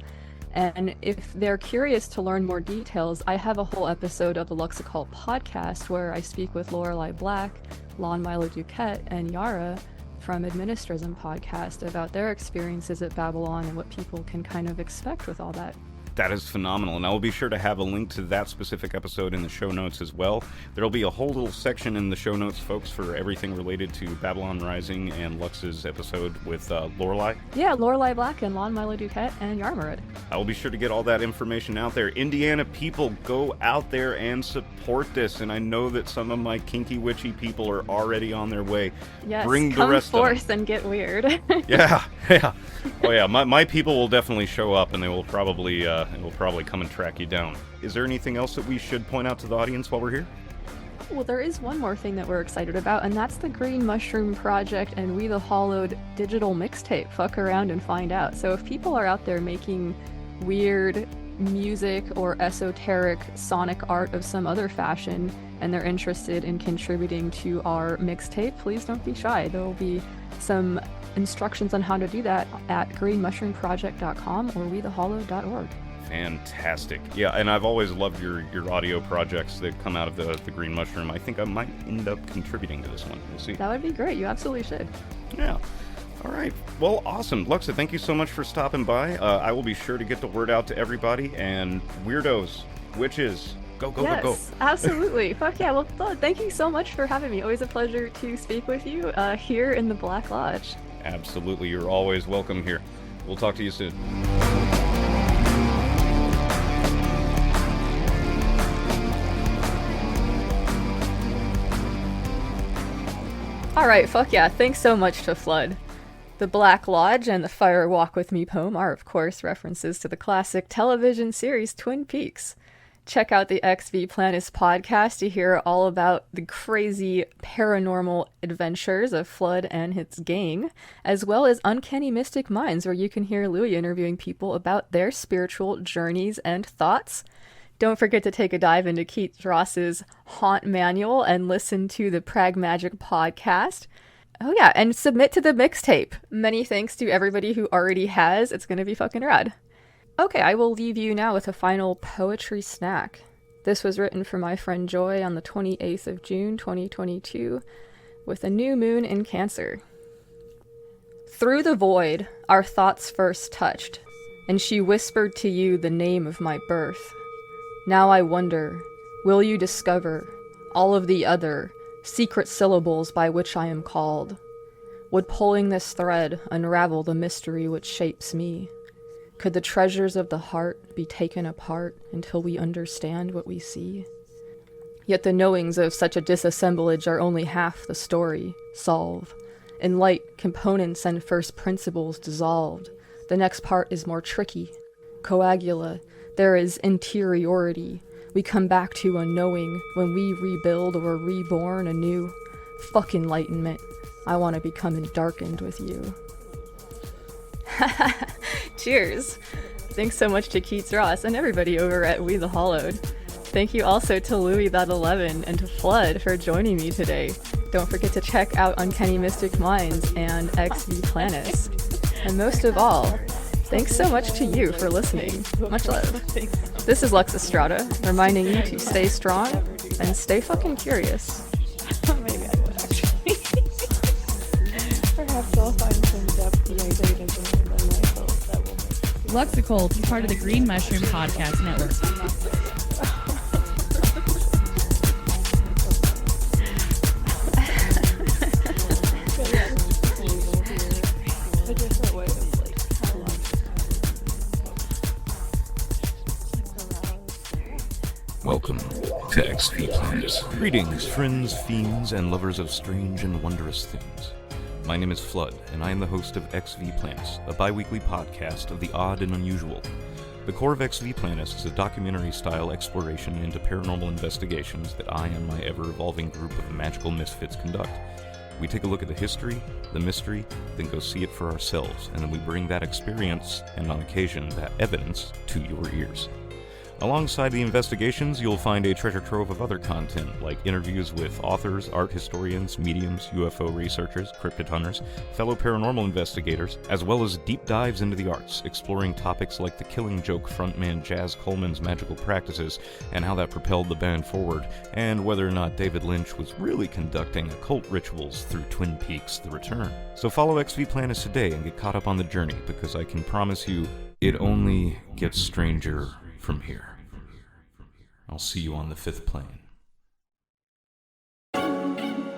And if they're curious to learn more details, I have a whole episode of the Lux Occult podcast where I speak with Lorelei Black, Lon Milo Duquette, and Yara from Administrism podcast about their experiences at Babylon and what people can kind of expect with all that. That is phenomenal, and I will be sure to have a link to that specific episode in the show notes as well. There'll be a whole little section in the show notes, folks, for everything related to Babylon Rising and Lux's episode with Lorelei. Yeah, Lorelei Black and Lon Milo Duquette and Yarmurid. I will be sure to get all that information out there. Indiana people, go out there and support this, and I know that some of my kinky witchy people are already on their way. Yes, bring the come rest forth and get weird. Yeah. Oh yeah, my people will definitely show up, and they will probably come and track you down. Is there anything else that we should point out to the audience while we're here? Well, there is one more thing that we're excited about, and that's the Green Mushroom Project and We the Hollowed digital mixtape. Fuck around and find out. So if people are out there making weird music or esoteric sonic art of some other fashion, and they're interested in contributing to our mixtape, please don't be shy. There will be some instructions on how to do that at greenmushroomproject.com or wethehollow.org. Fantastic. Yeah, and I've always loved your audio projects that come out of the Green Mushroom. I think I might end up contributing to this one. We'll see. That would be great. You absolutely should. Yeah. All right. Well, awesome. Luxa, thank you so much for stopping by. I will be sure to get the word out to everybody. And weirdos, witches, go, yes, go. Absolutely. Fuck yeah. Well, thank you so much for having me. Always a pleasure to speak with you here in the Black Lodge. Absolutely. You're always welcome here. We'll talk to you soon. Alright, fuck yeah. Thanks so much to Flood. The Black Lodge and the Fire Walk With Me poem are, of course, references to the classic television series Twin Peaks. Check out the XV Planis podcast to hear all about the crazy paranormal adventures of Flood and his gang, as well as Uncanny Mystic Minds, where you can hear Louie interviewing people about their spiritual journeys and thoughts. Don't forget to take a dive into Keats Ross's Haunt Manual and listen to the Prag Magic podcast. Oh yeah, and submit to the mixtape. Many thanks to everybody who already has. It's gonna be fucking rad. Okay, I will leave you now with a final poetry snack. This was written for my friend Joy on the 28th of June, 2022, with a new moon in Cancer. Through the void, our thoughts first touched, and she whispered to you the name of my birth. Now I wonder, will you discover all of the other secret syllables by which I am called? Would pulling this thread unravel the mystery which shapes me? Could the treasures of the heart be taken apart until we understand what we see? Yet the knowings of such a disassemblage are only half the story. Solve. In light, components and first principles dissolved. The next part is more tricky. Coagula. There is interiority. We come back to a knowing when we rebuild or reborn anew. Fuck enlightenment. I want to become endarkened with you. Cheers! Thanks so much to Keats Ross and everybody over at We the Hollowed. Thank you also to Louie that 11 and to Flood for joining me today. Don't forget to check out Uncanny Mystic Minds and XV Planets. And most of all, thanks so much to you for listening. Much love. This is Lux Estrada, reminding you to stay strong and stay fucking curious. Maybe I would actually. Perhaps I'll find some depth in my dating and then I hope that will make Lux Occult is part of the Green Mushroom Podcast Network. a different way of like how long Welcome to XV Planets. Greetings, friends, fiends, and lovers of strange and wondrous things. My name is Flood, and I am the host of XV Planets, a bi-weekly podcast of the odd and unusual. The core of XV Planets is a documentary-style exploration into paranormal investigations that I and my ever-evolving group of magical misfits conduct. We take a look at the history, the mystery, then go see it for ourselves, and then we bring that experience, and on occasion, that evidence, to your ears. Alongside the investigations, you'll find a treasure trove of other content, like interviews with authors, art historians, mediums, UFO researchers, cryptid hunters, fellow paranormal investigators, as well as deep dives into the arts, exploring topics like the Killing Joke frontman Jazz Coleman's magical practices and how that propelled the band forward, and whether or not David Lynch was really conducting occult rituals through Twin Peaks: The Return. So follow XV Planets today and get caught up on the journey, because I can promise you, it only gets stranger from here. I'll see you on the fifth plane.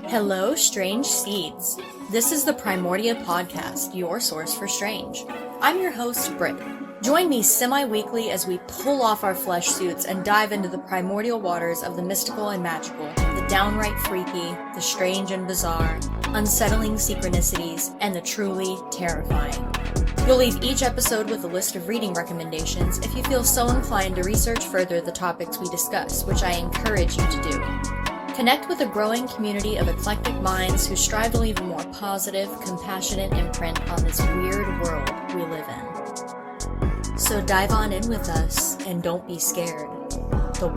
Hello, Strange Seeds. This is the Primordia Podcast, your source for strange. I'm your host, Britt. Join me semi-weekly as we pull off our flesh suits and dive into the primordial waters of the mystical and magical, the downright freaky, the strange and bizarre, unsettling synchronicities, and the truly terrifying. You'll leave each episode with a list of reading recommendations if you feel so inclined to research further the topics we discuss, which I encourage you to do. Connect with a growing community of eclectic minds who strive to leave a more positive, compassionate imprint on this weird world we live in. So dive on in with us and don't be scared.